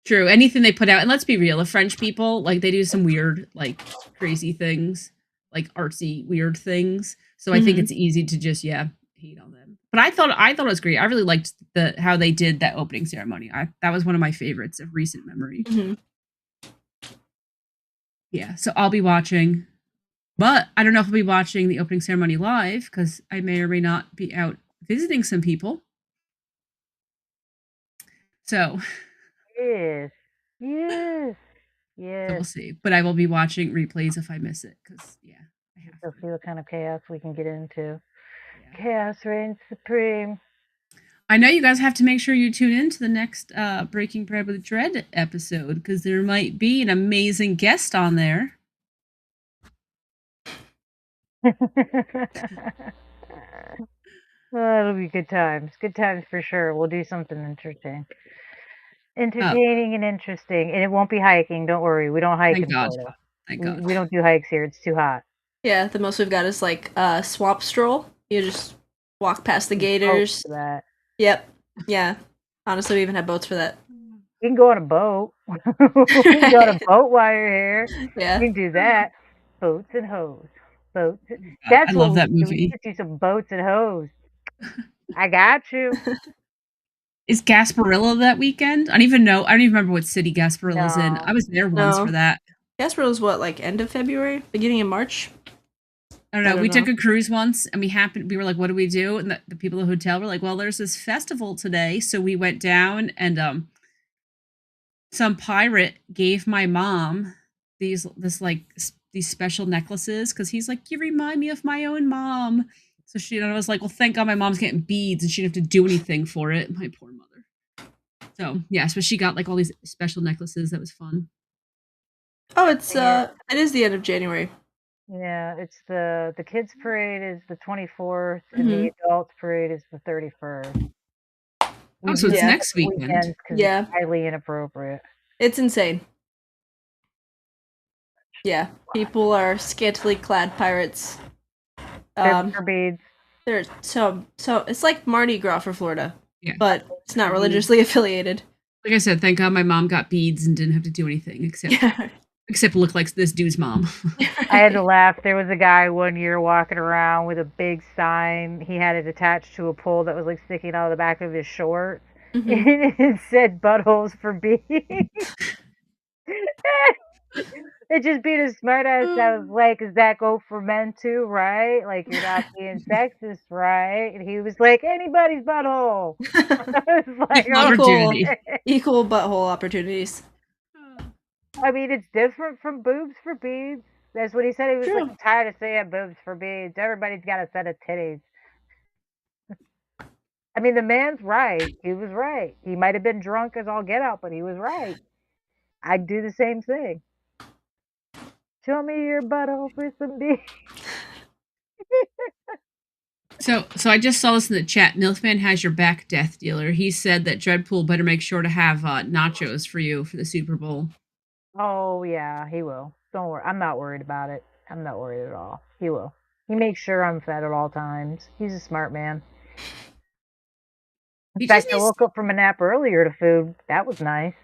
true. Anything they put out, and let's be real, the French people, like, they do some weird, like, crazy things, like artsy, weird things. So I think it's easy to just hate on them. But I thought it was great. I really liked how they did that opening ceremony. That was one of my favorites of recent memory. Yeah, so I'll be watching, but I don't know if I'll be watching the opening ceremony live because I may or may not be out visiting some people. So yes. So we'll see. But I will be watching replays if I miss it because I have to see what kind of chaos we can get into. Chaos reigns supreme. I know you guys have to make sure you tune in to the next Breaking Bread with Dread episode because there might be an amazing guest on there. It'll be good times. Good times for sure. We'll do something entertaining and interesting. And it won't be hiking. Don't worry. We don't hike in Florida. Thank God. We don't do hikes here. It's too hot. Yeah, the most we've got is like a swamp stroll. You just walk past the gators. For that. Yep. Yeah. Honestly, we even have boats for that. You can go on a boat. You can go on a boat while you're here. Yeah. You can do that. Boats and hoes. Boats. I love that movie. We do some boats and hoes. I got you. Is Gasparilla that weekend? I don't even remember what city Gasparilla's in. I was there once for that. Gasparilla's what, like end of February? Beginning of March? I don't know. We took a cruise once and we were like, what do we do? And the people at the hotel were like, well, there's this festival today. So we went down and some pirate gave my mom these special necklaces because he's like, you remind me of my own mom. So she was like, well, thank God my mom's getting beads and she didn't have to do anything for it. My poor mother. So so she got like all these special necklaces. That was fun. Oh, it is the end of January. Yeah, it's the kids parade is the 24th and the adults parade is the 31st. Oh, so it's next weekend. Yeah, it's highly inappropriate. It's insane. Yeah, people are scantily clad pirates. For beads. They're so it's like Mardi Gras for Florida, but it's not religiously affiliated. Like I said, thank God my mom got beads and didn't have to do anything except look like this dude's mom. I had to laugh. There was a guy one year walking around with a big sign. He had it attached to a pole that was like sticking out of the back of his shorts. And it said buttholes for beads. It just being a smart ass. I was like, does that go for men too, right? Like, you're not being sexist, right? And he was like, anybody's butthole. I was like, equal butthole opportunities. I mean, it's different from boobs for beads. That's what he said. He was like, I'm tired of saying boobs for beads. Everybody's got a set of titties. I mean, the man's right. He was right. He might have been drunk as all get out, but he was right. I'd do the same thing. Show me your butthole for some beads. So I just saw this in the chat. Nilfman has your back, Death Dealer. He said that Dreadpool better make sure to have nachos for you for the Super Bowl. Oh, yeah, he will. Don't worry. I'm not worried about it. I'm not worried at all. He will. He makes sure I'm fed at all times. He's a smart man. In fact, I woke up from a nap earlier to food. That was nice.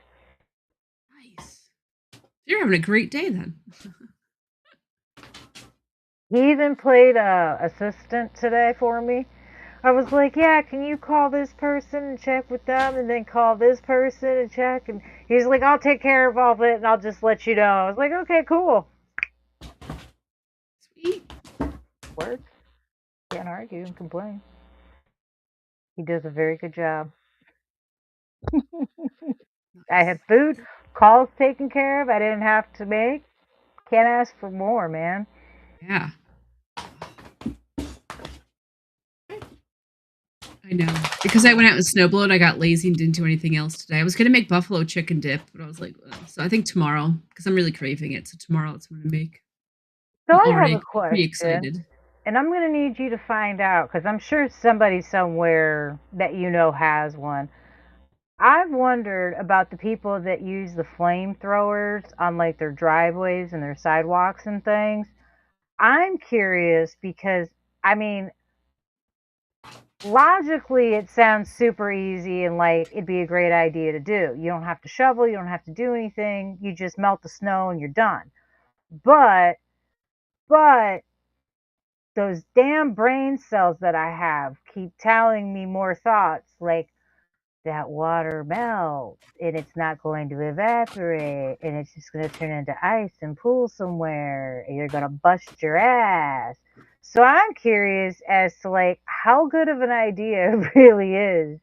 Nice. You're having a great day then. He even played assistant today for me. I was like, yeah, can you call this person and check with them and then call this person and check? And he's like, I'll take care of all of it and I'll just let you know. I was like, okay, cool. Sweet. Works. Can't argue and complain. He does a very good job. I had food, calls taken care of. I didn't have to make. Can't ask for more, man. Yeah. I know. Because I went out and snowblowed, I got lazy and didn't do anything else today. I was going to make buffalo chicken dip, but I was like, so I think tomorrow, because I'm really craving it. So tomorrow that's what I'm going to make. So I have a question. Pretty excited. And I'm going to need you to find out, because I'm sure somebody somewhere that you know has one. I've wondered about the people that use the flamethrowers on like their driveways and their sidewalks and things. I'm curious because I mean, logically it sounds super easy and like it'd be a great idea to do. You don't have to shovel, you don't have to do anything. You just melt the snow and you're done. But those damn brain cells that I have keep telling me more thoughts like that water melts and it's not going to evaporate and it's just going to turn into ice and pool somewhere and you're going to bust your ass. So I'm curious as to like how good of an idea it really is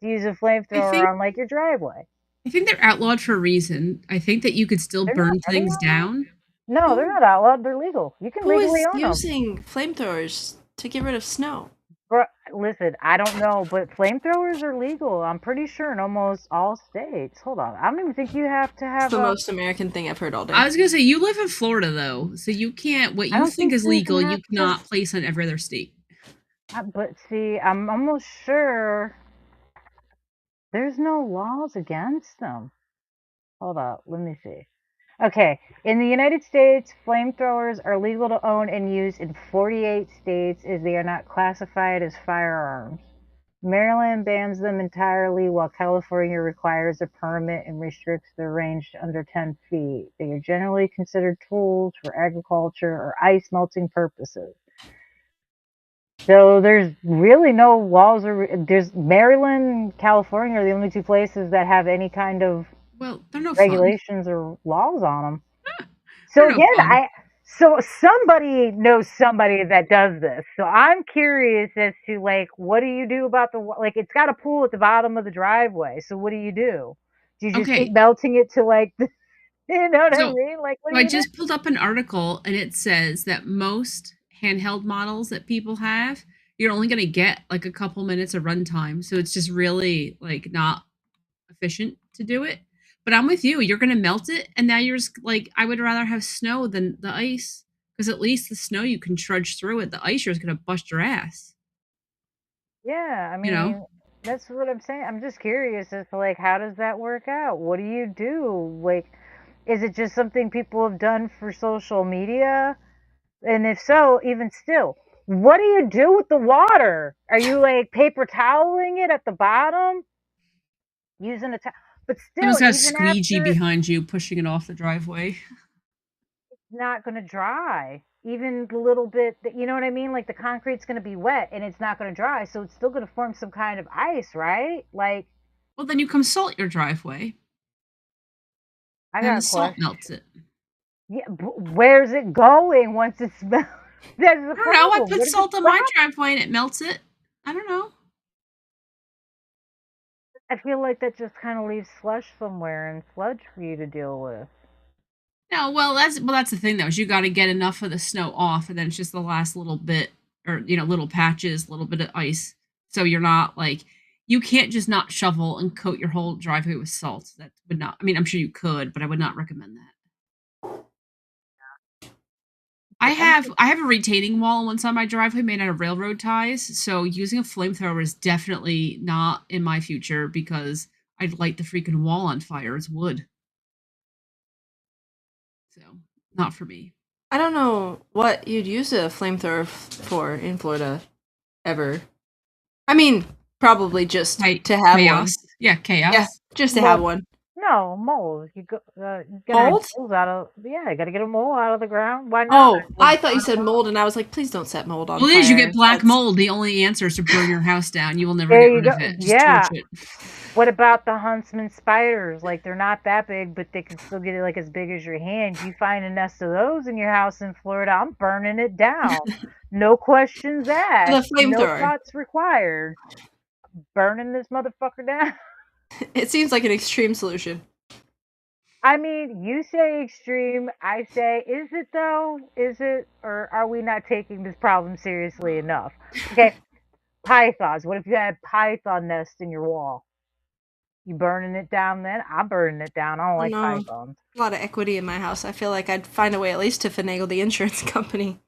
to use a flamethrower on like your driveway. I think they're outlawed for a reason. I think that you could still burn things down. No, they're not outlawed. They're legal. You can legally own them. Who is using flamethrowers to get rid of snow? Listen, I don't know, but flamethrowers are legal. I'm pretty sure in almost all states. Hold on, I don't even think you have to have. It's the most American thing I've heard all day. I was gonna say you live in Florida though, so you can't. What you think is legal, you cannot place on every other state. But see, I'm almost sure there's no laws against them. Hold up, let me see. Okay, in the United States, flamethrowers are legal to own and use in 48 states as they are not classified as firearms. Maryland bans them entirely, while California requires a permit and restricts their range to under 10 feet. They are generally considered tools for agriculture or ice melting purposes. So there's really no laws. There's Maryland and California are the only two places that have any kind of they're no regulations or laws on them. So again, so somebody knows somebody that does this. So I'm curious as to like, what do you do about like it's got a pool at the bottom of the driveway. So what do? Do you just keep melting it to like, you know what I mean? Like, what do I just pulled up an article and it says that most handheld models that people have, you're only going to get like a couple minutes of runtime. So it's just really like not efficient to do it. But I'm with you. You're going to melt it. And now you're just like, I would rather have snow than the ice. Because at least the snow, you can trudge through it. The ice, you're just going to bust your ass. Yeah. I mean, that's what I'm saying. I'm just curious as to like, how does that work out? What do you do? Like, is it just something people have done for social media? And if so, even still, what do you do with the water? Are you like paper toweling it at the bottom? Using a towel? But still, someone's got a squeegee behind you pushing it off the driveway. It's not going to dry. Even a little bit, you know what I mean? Like the concrete's going to be wet and it's not going to dry. So it's still going to form some kind of ice, right? Like, well, then you come salt your driveway. I got and the salt melts it. Yeah, where's it going once it's melted? I don't know. I put salt on my driveway and it melts it. I don't know. I feel like that just kind of leaves slush somewhere and sludge for you to deal with. No, well, that's the thing though, is you got to get enough of the snow off, and then it's just the last little bit, or little patches, little bit of ice. So you're not like, you can't just not shovel and coat your whole driveway with salt. That would not. I mean, I'm sure you could, but I would not recommend that. I have a retaining wall on one side of my driveway made out of railroad ties, so using a flamethrower is definitely not in my future because I'd light the freaking wall on fire. It's wood. So, not for me. I don't know what you'd use a flamethrower for in Florida, ever. I mean, probably just to have chaos. One. Yeah, chaos. Yeah, just to have one. No, mold. You go. You mold? You gotta get a mold out of the ground. Why not? Oh, I thought you said mold, and I was like, please don't set mold on fire. Well, it is. You get black mold. The only answer is to burn your house down. You will never get rid of it. Just torch it. What about the huntsman spiders? Like, they're not that big, but they can still get it like as big as your hand. You find a nest of those in your house in Florida, I'm burning it down. No questions asked. The flamethrower. No thoughts required. Burning this motherfucker down. It seems like an extreme solution. I mean, you say extreme, I say, is it though? Is it? Or are we not taking this problem seriously enough? Okay, pythons. What if you had python nest in your wall? You burning it down then? I'm burning it down. I don't like pythons. A lot of equity in my house. I feel like I'd find a way at least to finagle the insurance company.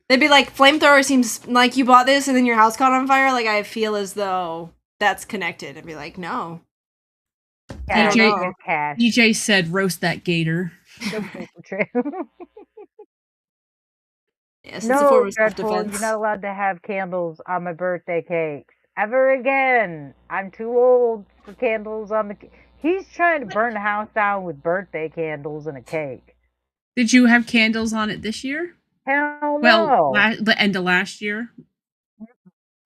They'd be like, flamethrower seems like you bought this and then your house caught on fire. Like, I feel as though that's connected and be like, no. Yeah, DJ, cash. DJ said, roast that gator. No paper trail. Yes, no, it's a form of Dreadful, self-defense. you're not allowed to have candles on my birthday cakes. Ever again. I'm too old for candles on the... He's trying to burn the house down with birthday candles and a cake. Did you have candles on it this year? Hell Well, no. the end of last year?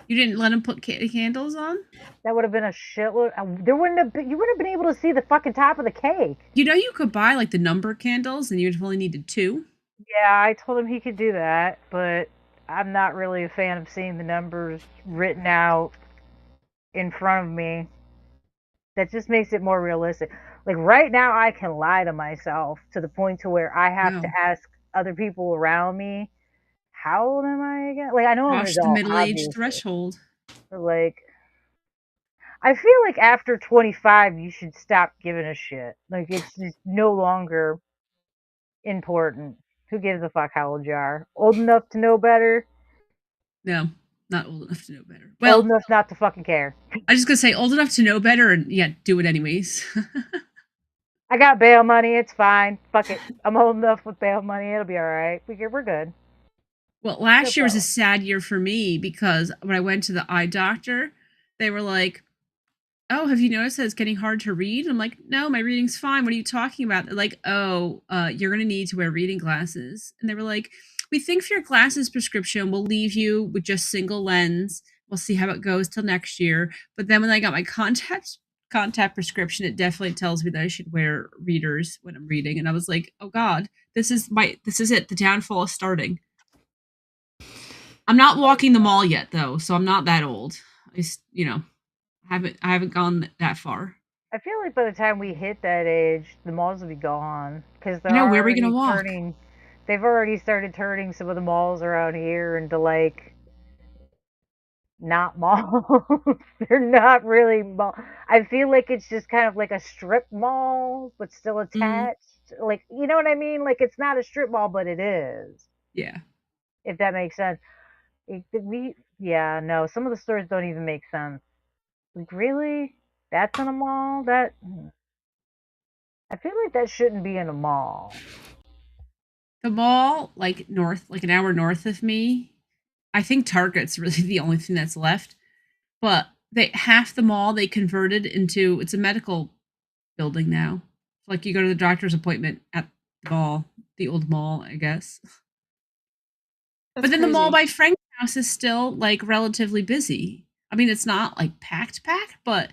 You didn't let him put candles on? That would have been a shitload. You wouldn't have been able to see the fucking top of the cake. You know you could buy, like, the number candles, and you'd only needed 2? Yeah, I told him he could do that, but I'm not really a fan of seeing the numbers written out in front of me. That just makes it more realistic. Like right now I can lie to myself to the point to where I have to ask other people around me, how old am I again? Like I know I'm an Cross the adult, middle-age threshold. but like I feel like after 25 you should stop giving a shit. Like it's just no longer important. Who gives a fuck how old you are? Old enough to know better? No, not old enough to know better. Well, old enough not to fucking care. I was just gonna say old enough to know better, and yeah, do it anyways. I got bail money. It's fine. Fuck it. I'm old enough with bail money. It'll be all right. We're good. Well, last year was a sad year for me because when I went to the eye doctor, they were like, "Oh, have you noticed that it's getting hard to read?" I'm like, "No, my reading's fine. What are you talking about?" They're like, "Oh, you're gonna need to wear reading glasses." And they were like, "We think for your glasses prescription, we'll leave you with just single lens. We'll see how it goes till next year." But then when I got my contact prescription, it definitely tells me that I should wear readers when I'm reading. And I was like, "Oh God, this is it. The downfall is starting." I'm not walking the mall yet, though, so I'm not that old. I haven't gone that far. I feel like by the time we hit that age, the malls will be gone because they're where are we gonna walk? They've already started turning some of the malls around here into like not malls. They're not really mall. I feel like it's just kind of like a strip mall, but still attached. Like you know what I mean? Like it's not a strip mall, but it is. Yeah. If that makes sense. No, some of the stores don't even make sense. Like, really? That's in a mall? I feel like that shouldn't be in a mall. The mall, like an hour north of me, I think Target's really the only thing that's left. But half the mall they converted into, it's a medical building now. Like you go to the doctor's appointment at the mall, the old mall, I guess. But then the mall by Frank's house is still like relatively busy. I mean, it's not like packed, but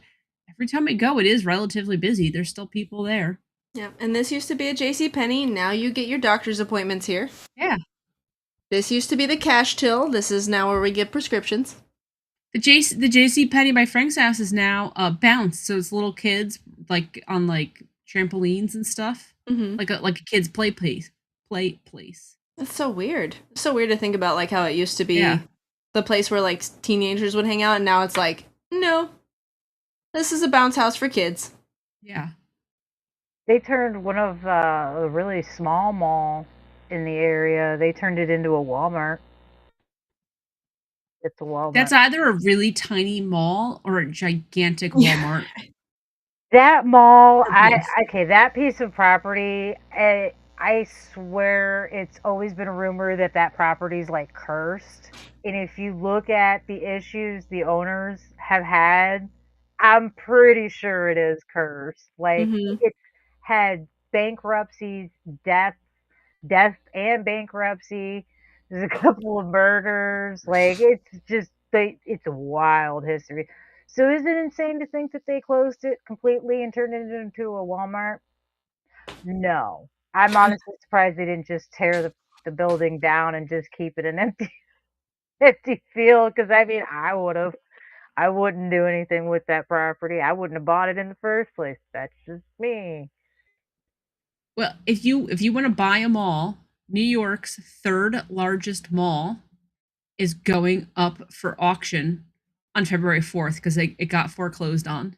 every time we go, it is relatively busy. There's still people there. Yeah, and this used to be a JCPenney. Now you get your doctor's appointments here. Yeah. This used to be the cash till. This is now where we get prescriptions. The JCPenney by Frank's house is now Bounce, so it's little kids like on like trampolines and stuff, like a kid's play place. That's so weird. It's so weird to think about like how it used to be the place where like teenagers would hang out, and now it's like, no, this is a bounce house for kids. Yeah. They turned one of a really small mall in the area. They turned it into a Walmart. It's a Walmart. That's either a really tiny mall or a gigantic Walmart. That mall, that piece of property, I swear it's always been a rumor that property's like cursed. And if you look at the issues the owners have had, I'm pretty sure it is cursed. Like it's had bankruptcies, death and bankruptcy. There's a couple of murders. Like it's a wild history. So is it insane to think that they closed it completely and turned it into a Walmart? No. I'm honestly surprised they didn't just tear the building down and just keep it an empty field. Because I mean, I wouldn't do anything with that property. I wouldn't have bought it in the first place. That's just me. Well, if you want to buy a mall, New York's third largest mall is going up for auction on February 4th because it got foreclosed on.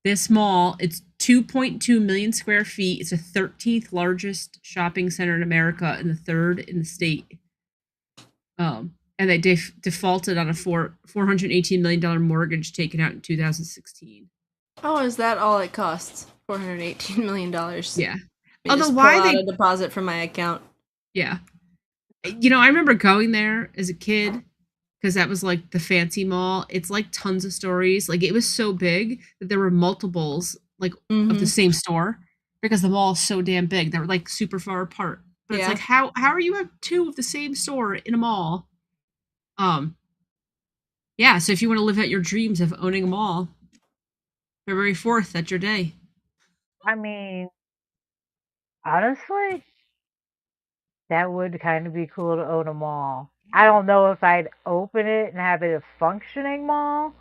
This mall, it's 2.2 million square feet. It's the 13th largest shopping center in America and the third in the state. and they defaulted on a $418 million mortgage taken out in 2016. Oh, is that all it costs? $418 million. Yeah. Although why they a deposit from my account? Yeah. I remember going there as a kid because that was like the fancy mall. It's like tons of stories. Like it was so big that there were multiples like of the same store because the mall is so damn big. They were like super far apart. But it's like how are you at two of the same store in a mall? Yeah, so if you want to live out your dreams of owning a mall, February 4th, that's your day. I mean, honestly, that would kind of be cool to own a mall. I don't know if I'd open it and have it a functioning mall.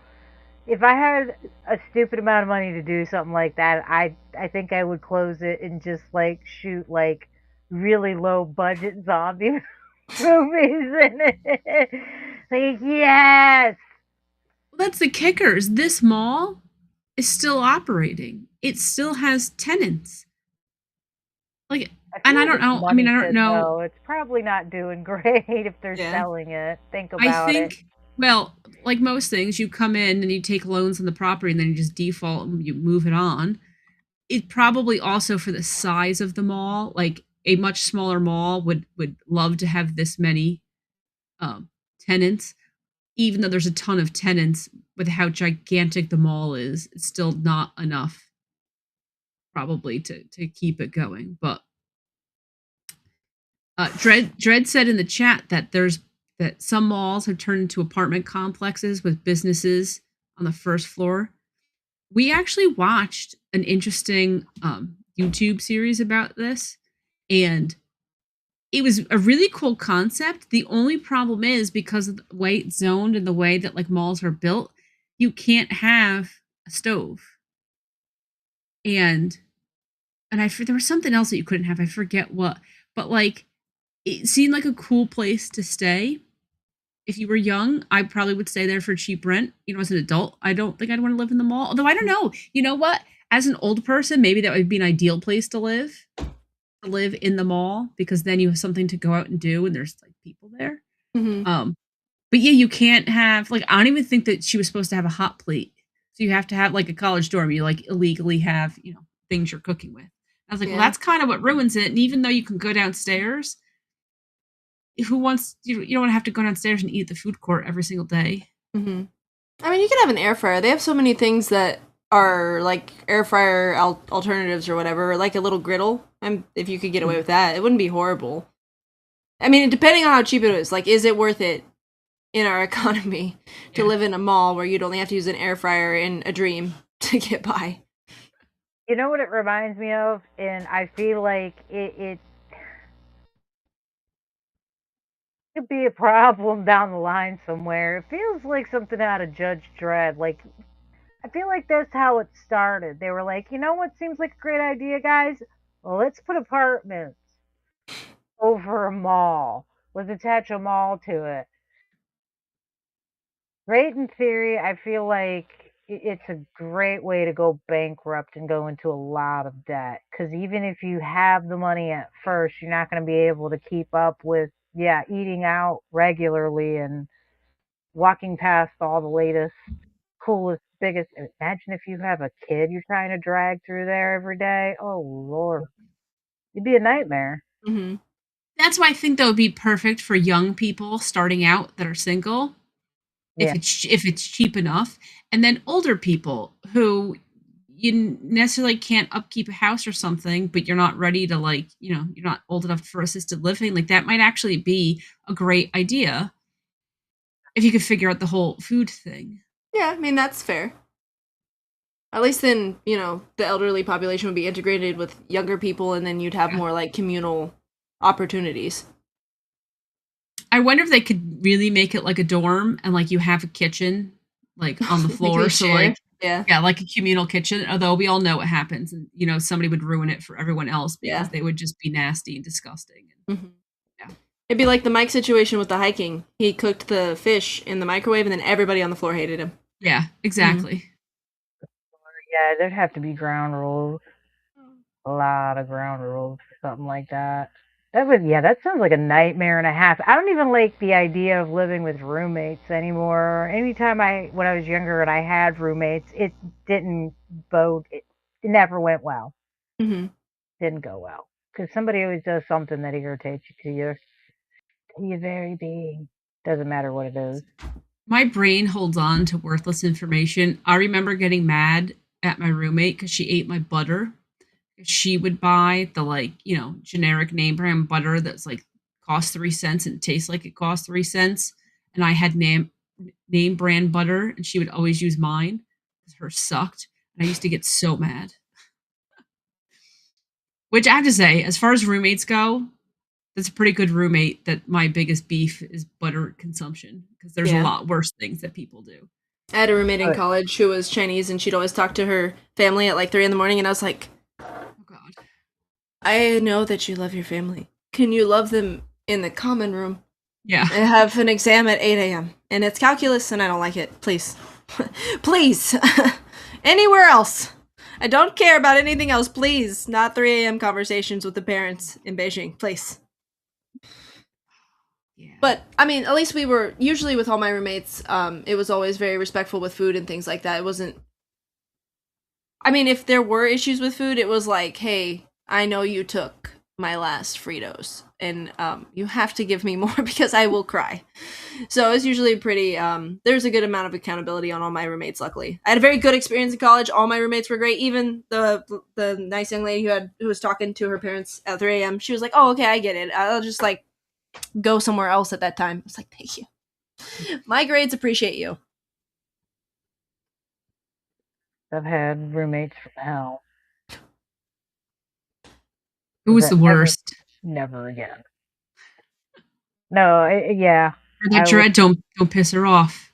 If I had a stupid amount of money to do something like that, I think I would close it and just like shoot like really low budget zombie movies in it. Like, yes. Well, that's the kickers. This mall is still operating. It still has tenants. Like, and I don't know. I mean, I don't know. Though. It's probably not doing great if they're selling it. Think about it. Well, like most things, you come in and you take loans on the property and then you just default and you move it on. It probably also for the size of the mall, like a much smaller mall would love to have this many tenants. Even though there's a ton of tenants, with how gigantic the mall is, it's still not enough probably to keep it going. But Dread said in the chat that that some malls have turned into apartment complexes with businesses on the first floor. We actually watched an interesting YouTube series about this, and it was a really cool concept. The only problem is because of the way it's zoned and the way that like malls are built, you can't have a stove. And there was something else that you couldn't have. I forget what, but like it seemed like a cool place to stay. If you were young, I probably would stay there for cheap rent. As an adult, I don't think I'd want to live in the mall. Although I don't know. You know what? As an old person, maybe that would be an ideal place to live in the mall, because then you have something to go out and do and there's like people there. But yeah, you can't have like, I don't even think that she was supposed to have a hot plate. So you have to have like a college dorm. You like illegally have, things you're cooking with. I was like, well, that's kind of what ruins it. And even though you can go downstairs, who wants, you don't want to have to go downstairs and eat at the food court every single day. I mean, you can have an air fryer. They have so many things that are like air fryer alternatives or whatever, or like a little griddle. If you could get away with that, it wouldn't be horrible. I mean, depending on how cheap it is, like, is it worth it in our economy to live in a mall where you'd only have to use an air fryer in a dream to get by? You know what it reminds me of? And I feel like it could be a problem down the line somewhere. It feels like something out of Judge Dredd. Like, I feel like that's how it started. They were like, you know what seems like a great idea, guys? Well, let's put apartments over a mall. Let's attach a mall to it. Great in theory. I feel like it's a great way to go bankrupt and go into a lot of debt. Because even if you have the money at first, you're not going to be able to keep up with, eating out regularly and walking past all the latest, coolest, biggest. Imagine if you have a kid you're trying to drag through there every day. Oh, Lord. It'd be a nightmare. That's why I think that would be perfect for young people starting out that are single. If it's cheap enough. And then older people who you necessarily can't upkeep a house or something, but you're not ready to like, you're not old enough for assisted living. Like that might actually be a great idea if you could figure out the whole food thing. Yeah, I mean, that's fair. At least then, the elderly population would be integrated with younger people, and then you'd have more like communal opportunities. I wonder if they could really make it like a dorm and like you have a kitchen like on the floor. So like, like a communal kitchen, although we all know what happens, and somebody would ruin it for everyone else because they would just be nasty and disgusting. It'd be like the Mike situation with the hiking. He cooked the fish in the microwave and then everybody on the floor hated him. Yeah, exactly. Yeah, there'd have to be ground rules. A lot of ground rules for something like that. That sounds like a nightmare and a half. I don't even like the idea of living with roommates anymore. Anytime when I was younger and I had roommates, it didn't bode. It never went well. Mm-hmm. Didn't go well because somebody always does something that irritates you to your very being. Doesn't matter what it is. My brain holds on to worthless information. I remember getting mad at my roommate because she ate my butter. She would buy the generic name brand butter that's like costs 3 cents and tastes like it costs 3 cents. And I had name brand butter and she would always use mine because hers sucked. And I used to get so mad. Which I have to say, as far as roommates go, that's a pretty good roommate. That my biggest beef is butter consumption because there's a lot worse things that people do. I had a roommate in college who was Chinese and she'd always talk to her family at like 3 a.m. and I was like, God. I know that you love your family. Can you love them in the common room? Yeah. I have an exam at 8 a.m. and it's calculus and I don't like it. Please. Please. Anywhere else. I don't care about anything else. Please. Not 3 a.m. conversations with the parents in Beijing. Please. Yeah. But, I mean, at least we were, usually with all my roommates, it was always very respectful with food and things like that. It wasn't, I mean, if there were issues with food, it was like, hey, I know you took my last Fritos, and you have to give me more because I will cry. So it's usually pretty, there's a good amount of accountability on all my roommates, luckily. I had a very good experience in college. All my roommates were great. Even the nice young lady who was talking to her parents at 3 a.m., she was like, oh, okay, I get it. I'll just, like, go somewhere else at that time. I was like, thank you. My grades appreciate you. I've had roommates from hell. Who was the worst? Never again. No, yeah. That dread don't piss her off.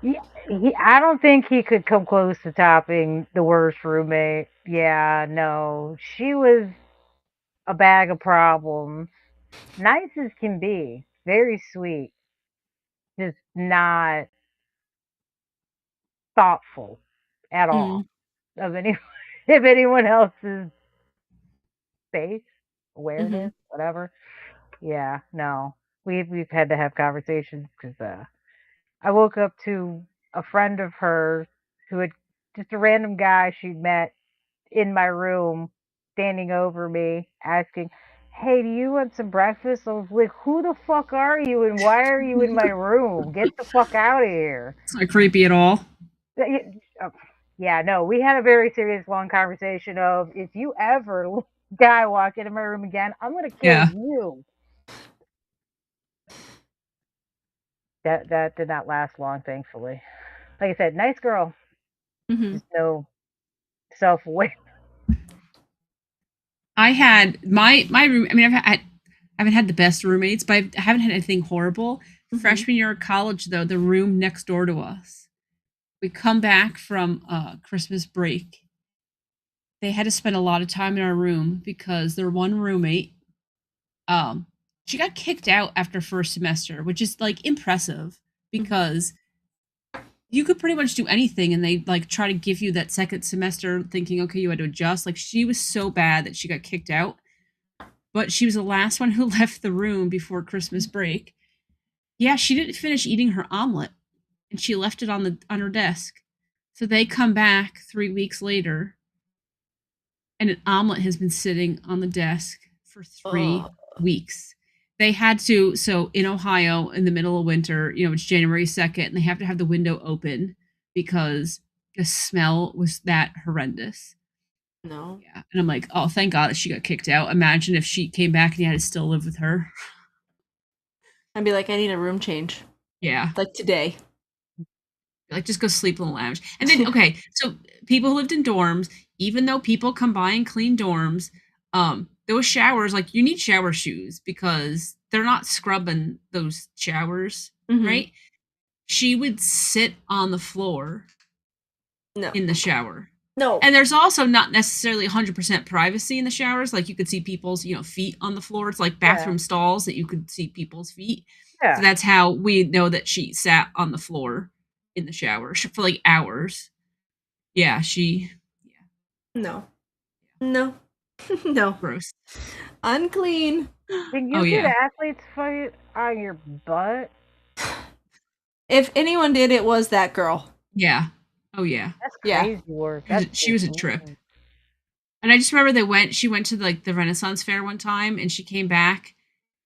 I don't think he could come close to topping the worst roommate. Yeah, no. She was a bag of problems. Nice as can be. Very sweet. Just not thoughtful at all of anyone else's space, awareness, whatever. Yeah, no. We've had to have conversations because I woke up to a friend of hers who had just a random guy she'd met in my room standing over me asking, hey, do you want some breakfast? I was like, who the fuck are you and why are you in my room? Get the fuck out of here. It's not creepy at all. Yeah, no, we had a very serious long conversation of if you ever guy walk into my room again, I'm gonna kill you. That did not last long, thankfully. Like I said, nice girl. Just no self-awareness. I had my room. I mean, I haven't had the best roommates, but I haven't had anything horrible. Freshman year of college, though, the room next door to us, we come back from Christmas break. They had to spend a lot of time in our room because their one roommate, she got kicked out after first semester, which is like impressive because you could pretty much do anything and they like try to give you that second semester thinking, okay, you had to adjust. Like she was so bad that she got kicked out, but she was the last one who left the room before Christmas break. Yeah, she didn't finish eating her omelet and she left it on her desk. So they come back 3 weeks later and an omelet has been sitting on the desk for 3 weeks. They had to, so in Ohio, in the middle of winter, it's January 2nd, and they have to have the window open because the smell was that horrendous. No. Yeah. And I'm like, oh, thank God that she got kicked out. Imagine if she came back and you had to still live with her. I'd be like, I need a room change. Yeah. Like today. Like, just go sleep in the lounge. And then, okay, so people who lived in dorms, even though people come by and clean dorms, those showers, like, you need shower shoes because they're not scrubbing those showers, right? She would sit on the floor in the shower. No. And there's also not necessarily 100% privacy in the showers. Like, you could see people's, feet on the floor. It's like bathroom stalls that you could see people's feet. Yeah. So that's how we know that she sat on the floor in the shower for like hours. Yeah, No. No. Gross. Unclean. Can you get athlete's foot on your butt? If anyone did, it was that girl. Yeah. Oh yeah. That's crazy work. She was a trip. And I just remember she went to like the Renaissance fair one time and she came back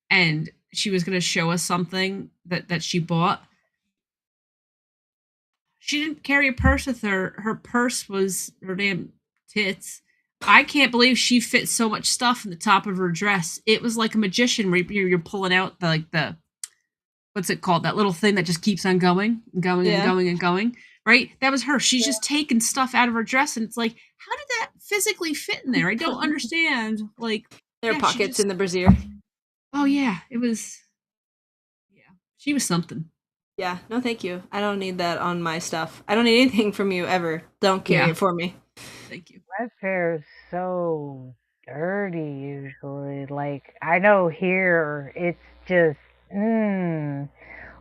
and she was going to show us something that she bought. She didn't carry a purse with her. Her purse was her damn tits. I can't believe she fit so much stuff in the top of her dress. It was like a magician where you're pulling out the what's it called? That little thing that just keeps on going and going and going and going. Right? That was her. She's just taking stuff out of her dress and it's like, how did that physically fit in there? I don't understand. Like there are pockets in the brassiere. Oh yeah, it was. Yeah, she was something. Yeah, no, thank you. I don't need that on my stuff. I don't need anything from you ever. Don't carry it for me. Thank you. Red fair is so dirty usually. Like I know here, it's just.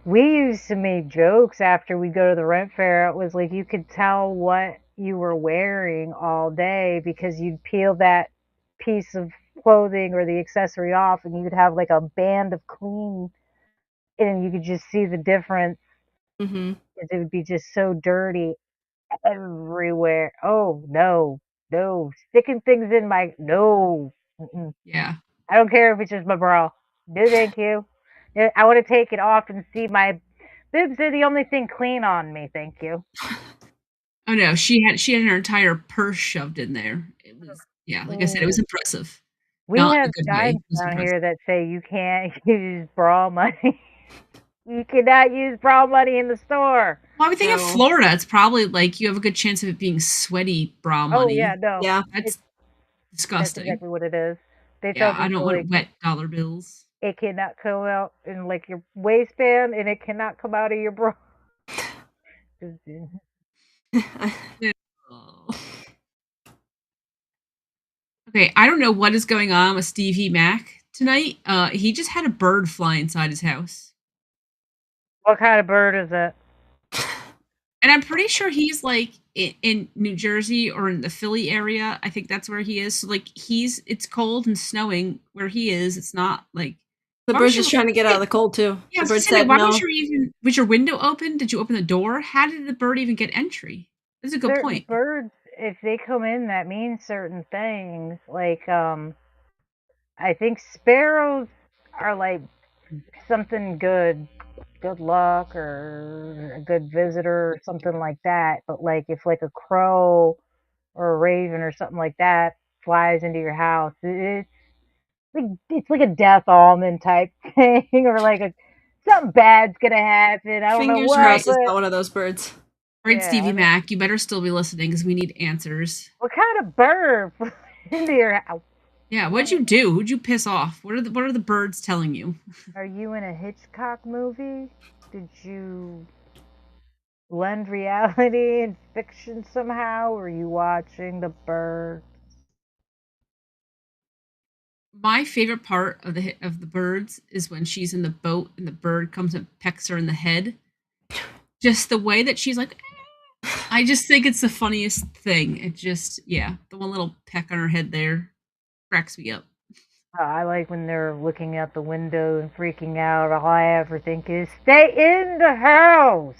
We used to make jokes after we go to the rent fair. It was like you could tell what you were wearing all day because you'd peel that piece of clothing or the accessory off and you'd have like a band of clean and you could just see the difference. Mm-hmm. It would be just so dirty everywhere. Oh no, sticking things in my no. Yeah, I don't care if it's just my bra. No, thank you. I want to take it off and see my boobs are the only thing clean on me. Thank you. Oh no, she had her entire purse shoved in there. It was like I said, it was impressive. We have signs down here that say you can't use bra money. You cannot use bra money in the store. Well, I would think in Florida, it's probably like you have a good chance of it being sweaty bra money. Oh yeah, no, yeah, that's disgusting. That's exactly what it is. They tell people, I don't want wet dollar bills. It cannot come out in like your waistband, and it cannot come out of your bra. Okay, I don't know what is going on with Stevie Mac tonight. He just had a bird fly inside his house. What kind of bird is it? And I'm pretty sure he's like in New Jersey or in the Philly area. I think that's where he is. So like it's cold and snowing where he is. It's not like the bird's just trying to get out of the cold too. Yeah, the bird said, why was your window open? Did you open the door? How did the bird even get entry? That's a good point. Birds, if they come in, that means certain things. Like I think sparrows are like something good luck or a good visitor or something like that. But like if like a crow or a raven or something like that flies into your house, it's like a death omen type thing, or like something bad's gonna happen. I don't know what. Fingers crossed it's not one of those birds. All right, Stevie Mac, you better still be listening because we need answers. What kind of bird into your house? Yeah, what'd you do? Who'd you piss off? What are the birds telling you? Are you in a Hitchcock movie? Did you blend reality and fiction somehow? Or are you watching the birds? My favorite part of the birds is when she's in the boat and the bird comes and pecks her in the head. Just the way that she's like, I just think it's the funniest thing. It just, the one little peck on her head there cracks me up. I like when they're looking out the window and freaking out. All I ever think is, stay in the house!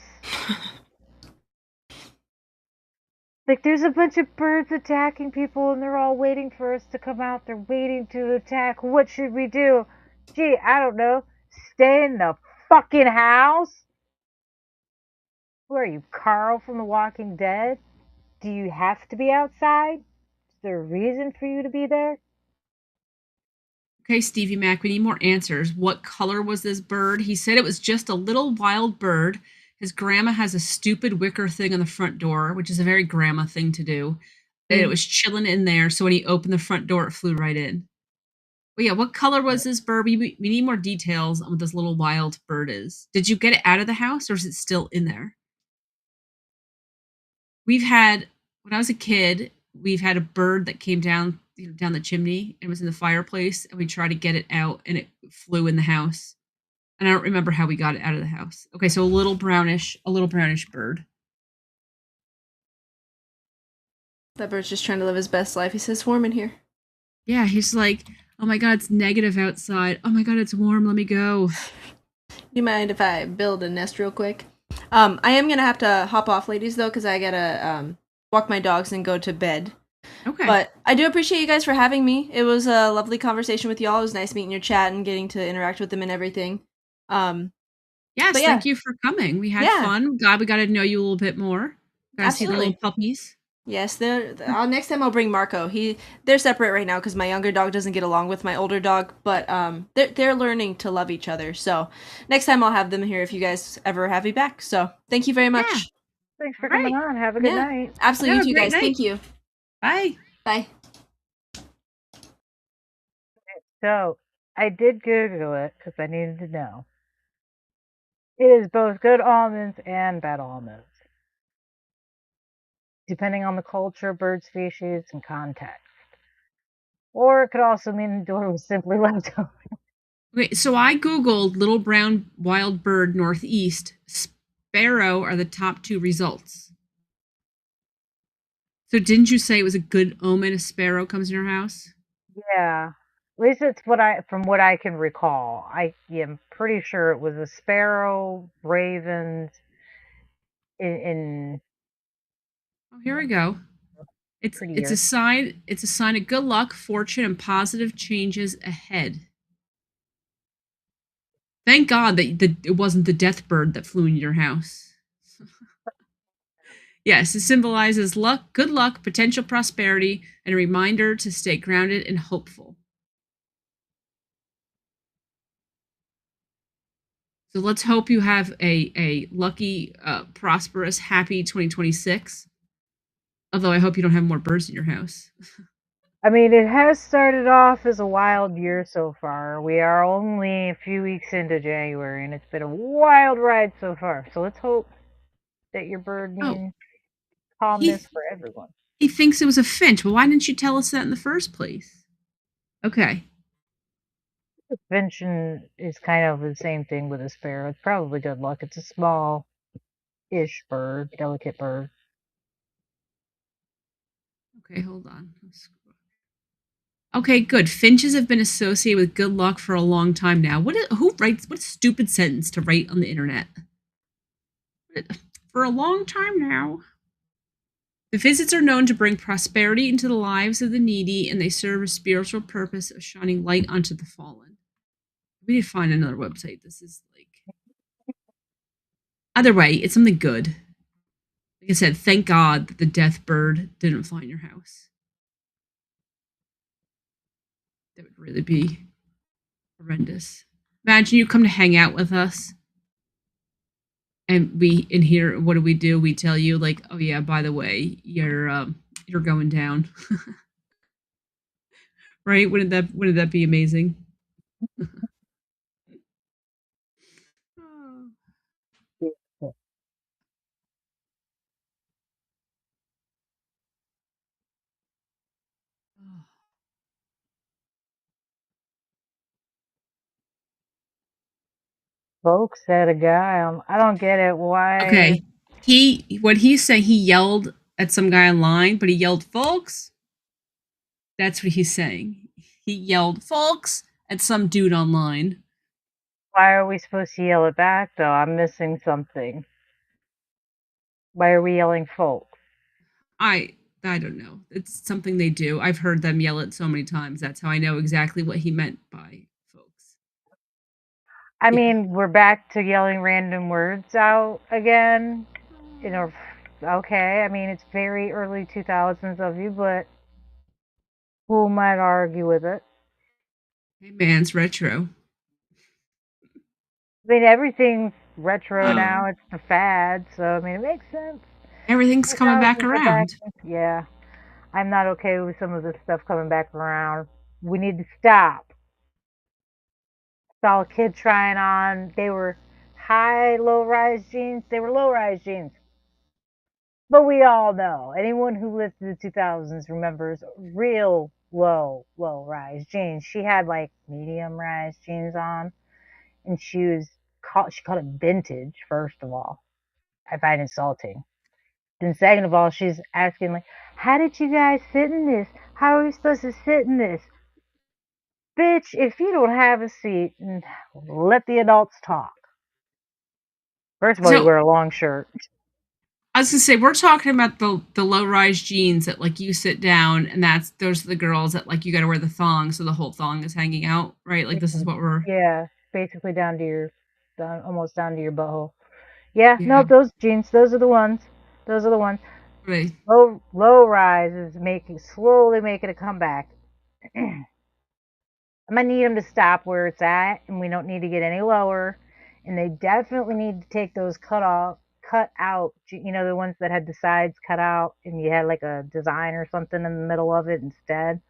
Like, there's a bunch of birds attacking people and they're all waiting for us to come out. They're waiting to attack. What should we do? Gee, I don't know. Stay in the fucking house? Who are you, Carl from The Walking Dead? Do you have to be outside? Is there a reason for you to be there? Okay, Stevie Mac, we need more answers. What color was this bird? He said it was just a little wild bird. His grandma has a stupid wicker thing on the front door, which is a very grandma thing to do. And it was chilling in there, so when he opened the front door, it flew right in. But yeah, what color was this bird? We need more details on what this little wild bird is. Did you get it out of the house, or is it still in there? We've had, when I was a kid, we've had a bird that came down the chimney and was in the fireplace, and we tried to get it out and it flew in the house. And I don't remember how we got it out of the house. Okay, so a little brownish bird. That bird's just trying to live his best life. He says, warm in here. Yeah, he's like, oh my god, it's negative outside. Oh my god, it's warm. Let me go. Do you mind if I build a nest real quick? I am gonna have to hop off, ladies, though, because I gotta walk my dogs and go to bed. Okay. But I do appreciate you guys for having me. It was a lovely conversation with y'all. It was nice meeting your chat and getting to interact with them and everything. Yes, yeah. thank you for coming. We had fun. Glad we got to know you a little bit more. Got to see the little puppies. Yes, next time I'll bring Marco. They're separate right now because my younger dog doesn't get along with my older dog, but they're learning to love each other. So next time I'll have them here if you guys ever have me back. So thank you very much. Yeah. Thanks for coming on. Have a good night. Absolutely, you too, guys. Night. Thank you. Bye. Bye. So I did Google it because I needed to know. It is both good almonds and bad almonds, depending on the culture, bird species, and context. Or it could also mean the door was simply left open. Okay, so I Googled little brown wild bird northeast. Sparrow are the top 2 results. So didn't you say it was a good omen a sparrow comes in your house? Yeah. At least it's from what I can recall. I am pretty sure it was a sparrow, ravens, in Oh, here we go. It's a sign of good luck, fortune, and positive changes ahead. Thank God that it wasn't the death bird that flew in your house. Yes, it symbolizes luck, good luck, potential prosperity, and a reminder to stay grounded and hopeful. So let's hope you have a lucky, prosperous, happy 2026. Although I hope you don't have more birds in your house. I mean, it has started off as a wild year so far. We are only a few weeks into January, and it's been a wild ride so far. So let's hope that your bird means calmness for everyone. He thinks it was a finch. Well, why didn't you tell us that in the first place? Okay. The finch is kind of the same thing with a sparrow. It's probably good luck. It's a small-ish bird, delicate bird. Okay, hold on. Okay, good. Finches have been associated with good luck for a long time now. Who writes what stupid sentence to write on the internet? For a long time now. The visits are known to bring prosperity into the lives of the needy, and they serve a spiritual purpose of shining light onto the fallen. We need to find another website. This is like... Either way, it's something good. Like I said, thank God that the death bird didn't fly in your house. That would really be horrendous. Imagine you come to hang out with us, and here, what do? We tell you, like, oh yeah, by the way, you're going down. Right? Wouldn't that be amazing? Folks said a guy. I don't get it. Why? Okay. What he's saying, he yelled at some guy online, but he yelled, "Folks." That's what he's saying. He yelled, "Folks," at some dude online. Why are we supposed to yell it back, though? I'm missing something. Why are we yelling folks? I don't know. It's something they do. I've heard them yell it so many times. That's how I know exactly what he meant by folks. I mean, we're back to yelling random words out again. You know, okay. I mean, it's very early 2000s of you, but who might argue with it? Hey, man, it's retro. I mean, everything's retro now. It's the fad, so I mean, it makes sense. Everything's coming back around. Yeah. I'm not okay with some of this stuff coming back around. We need to stop. I saw a kid trying on. They were high, low-rise jeans. They were low-rise jeans. But we all know, anyone who lived through the 2000s remembers real low-rise jeans. She had like medium-rise jeans on, and she called it vintage. First of all, I find it insulting. Then second of all, she's asking like, "How did you guys sit in this? How are we supposed to sit in this? Bitch, if you don't have a seat, let the adults talk. First of all, you wear a long shirt. I was gonna say we're talking about the low rise jeans that like you sit down and those are the girls that like you got to wear the thong so the whole thong is hanging out, right? Like this is what we're basically almost down to your butthole. Yeah, no, those jeans, those are the ones. Those are the ones. Right. Low rise is slowly making a comeback. I'm gonna need them to stop where it's at, and we don't need to get any lower. And they definitely need to take those cut out, the ones that had the sides cut out, and you had like a design or something in the middle of it instead.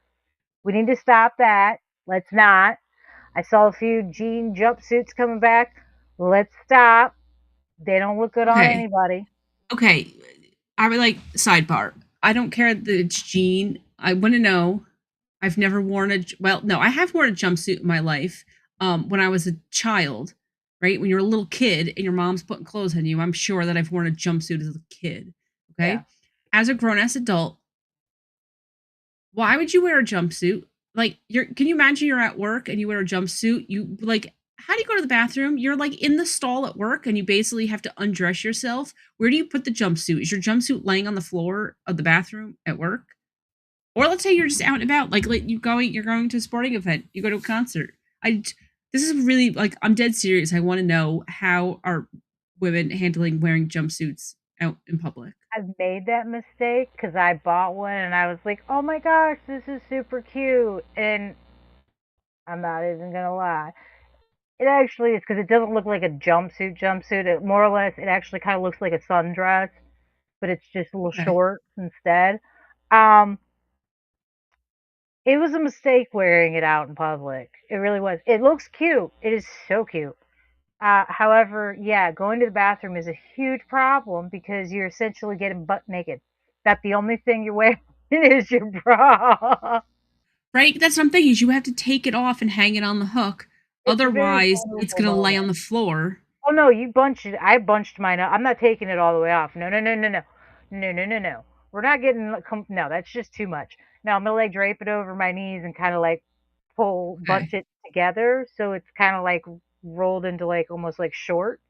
We need to stop that. Let's not. I saw a few jean jumpsuits coming back. Let's stop. They don't look good on anybody. Okay. I would like sidebar. I don't care that it's jean. I want to know. I've never worn I have worn a jumpsuit in my life. When I was a child, right? When you're a little kid and your mom's putting clothes on you, I'm sure that I've worn a jumpsuit as a kid. Okay. Yeah. As a grown ass adult, why would you wear a jumpsuit? Like can you imagine you're at work and you wear a jumpsuit? You like, how do you go to the bathroom? You're like in the stall at work and you basically have to undress yourself. Where do you put the jumpsuit? Is your jumpsuit laying on the floor of the bathroom at work? Or let's say you're just out and about, like you're going to a sporting event, you go to a concert. This is really like, I'm dead serious. I want to know, how are women handling wearing jumpsuits out in public? I've made that mistake because I bought one and I was like, oh my gosh, this is super cute. And I'm not even gonna lie, it actually is, because it doesn't look like a jumpsuit. It more or less, it actually kind of looks like a sundress, but it's just a little short instead. It was a mistake wearing it out in public. It really was. It looks cute. It is so cute. However, yeah, going to the bathroom is a huge problem because you're essentially getting butt naked. That's the only thing you're wearing is your bra. Right? That's what I'm thinking, is you have to take it off and hang it on the hook. Otherwise, it's going to lay on the floor. Oh, no, you bunch it. I bunched mine up. I'm not taking it all the way off. No. No. We're not getting, no, that's just too much. No, I'm going to like drape it over my knees and kind of like bunch it together. So it's kind of like rolled into like almost like shorts.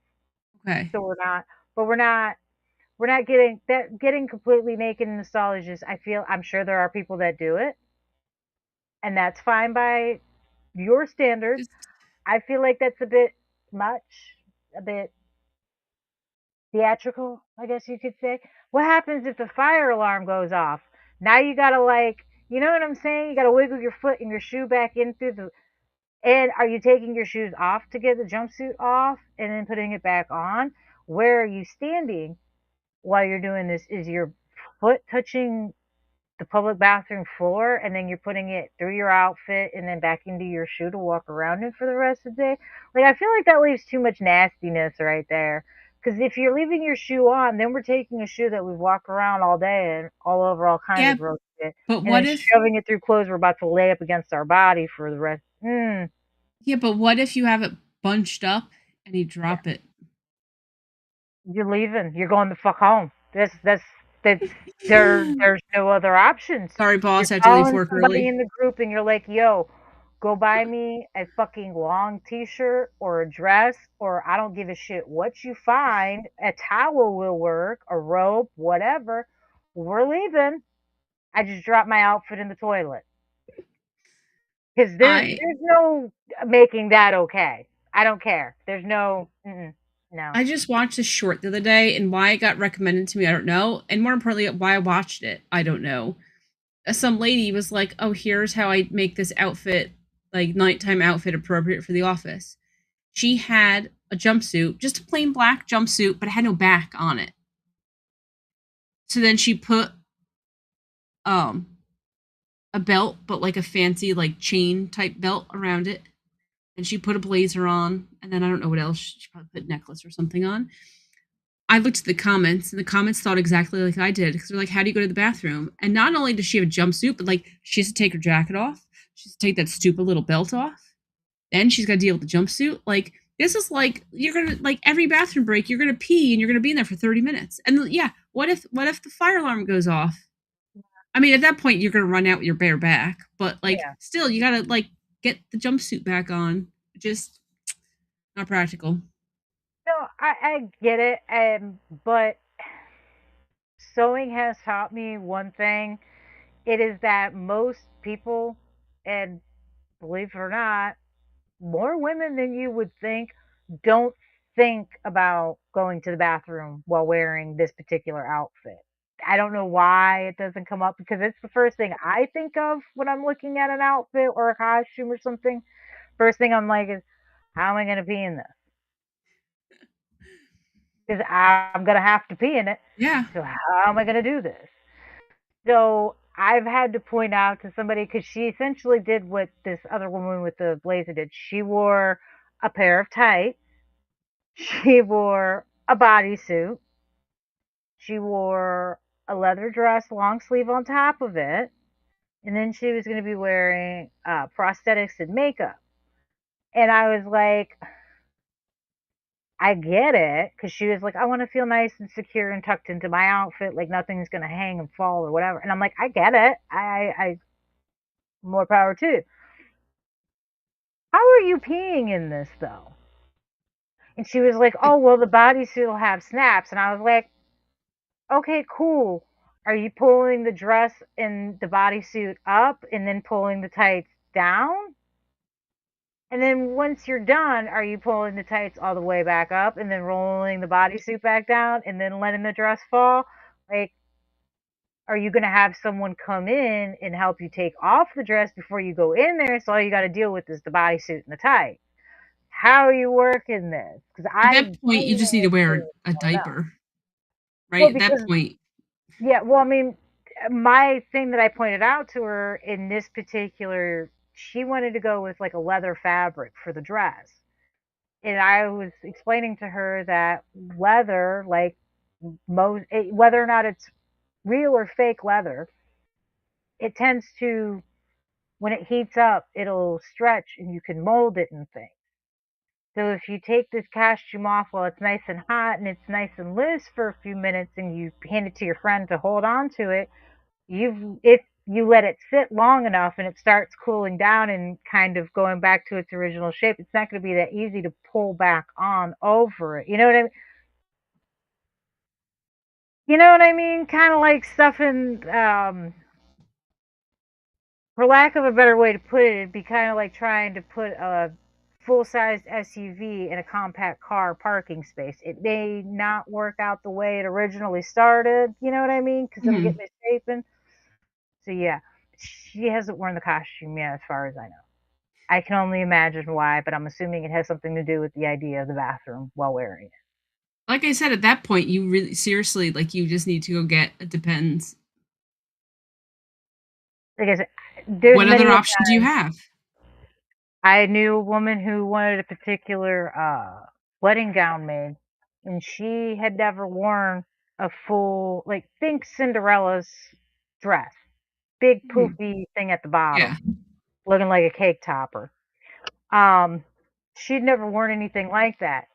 Okay. So we're not getting completely naked in the stall is just, I'm sure there are people that do it. And that's fine by your standards. I feel like that's a bit much, a bit theatrical, I guess you could say. What happens if the fire alarm goes off? Now you gotta like, you know what I'm saying? You gotta wiggle your foot and your shoe back in through the. And are you taking your shoes off to get the jumpsuit off and then putting it back on? Where are you standing while you're doing this? Is your foot touching the public bathroom floor and then you're putting it through your outfit and then back into your shoe to walk around in for the rest of the day? Like, I feel like that leaves too much nastiness right there. Because if you're leaving your shoe on, then we're taking a shoe that we've walked around all day and all over all kinds of gross shit. But what if shoving it through clothes we're about to lay up against our body for the rest? Yeah, but what if you have it bunched up and you drop it? You're leaving. You're going the fuck home. There's no other options. Sorry, boss, I have to leave work early. In the group and you're like, yo, go buy me a fucking long t-shirt or a dress, or I don't give a shit what you find. A towel will work, a robe, whatever. We're leaving. I just dropped my outfit in the toilet. Because there's no making that okay. I don't care. There's no, no. I just watched a short the other day, and why it got recommended to me, I don't know. And more importantly, why I watched it, I don't know. Some lady was like, oh, here's how I make this outfit, like nighttime outfit appropriate for the office. She had a jumpsuit, just a plain black jumpsuit, but it had no back on it. So then she put a belt, but like a fancy like chain type belt around it. And she put a blazer on, and then I don't know what else. She probably put a necklace or something on. I looked at the comments, and the comments thought exactly like I did, because they're like, how do you go to the bathroom? And not only does she have a jumpsuit, but like she has to take her jacket off. She has to take that stupid little belt off. Then she's got to deal with the jumpsuit. Like, this is like, you're going to, like, every bathroom break, you're going to pee, and you're going to be in there for 30 minutes. And yeah, what if the fire alarm goes off? I mean, at that point, you're going to run out with your bare back. But, like, still, you got to, like, get the jumpsuit back on. Just not practical. No, I get it, but sewing has taught me one thing. It is that most people, and believe it or not, more women than you would think, don't think about going to the bathroom while wearing this particular outfit. I don't know why it doesn't come up because it's the first thing I think of when I'm looking at an outfit or a costume or something. First thing I'm like is, how am I going to pee in this? Because I'm going to have to pee in it. Yeah. So how am I going to do this? So I've had to point out to somebody because she essentially did what this other woman with the blazer did. She wore a pair of tights. She wore a bodysuit. She wore a leather dress, long sleeve on top of it. And then she was going to be wearing prosthetics and makeup. And I was like, I get it. Because she was like, I want to feel nice and secure and tucked into my outfit. Like nothing's going to hang and fall or whatever. And I'm like, I get it. I more power too. How are you peeing in this though? And she was like, oh, well, the bodysuit will have snaps. And I was like, okay, cool. Are you pulling the dress and the bodysuit up and then pulling the tights down? And then once you're done, are you pulling the tights all the way back up and then rolling the bodysuit back down and then letting the dress fall? Like, are you going to have someone come in and help you take off the dress before you go in there? So all you got to deal with is the bodysuit and the tights. How are you working this? Because At I that point, you just need to genuinely wear a don't know. diaper, right? Well, At that because point, yeah, well, I mean, my thing that I pointed out to her in this particular, she wanted to go with like a leather fabric for the dress. And I was explaining to her that leather, like whether or not it's real or fake leather, it tends to, when it heats up, it'll stretch and you can mold it and things. So if you take this costume off while it's nice and hot and it's nice and loose for a few minutes and you hand it to your friend to hold on to it, if you let it sit long enough and it starts cooling down and kind of going back to its original shape, it's not going to be that easy to pull back on over it. You know what I mean? You know what I mean? Kind of like stuffing, for lack of a better way to put it, it'd be kind of like trying to put a full-sized SUV in a compact car parking space. It may not work out the way it originally started. You know what I mean? Because it'll get mhm. misshapen. So yeah, she hasn't worn the costume yet, as far as I know. I can only imagine why, but I'm assuming it has something to do with the idea of the bathroom while wearing it. Like I said, at that point, you really seriously like you just need to go get. It depends. Like I said, there's What many other a option do you time have? I knew a woman who wanted a particular wedding gown made, and she had never worn a full, like, think Cinderella's dress, big Mhm. poofy thing at the Yeah, bottom, looking like a cake topper. Um, she'd never worn anything like that.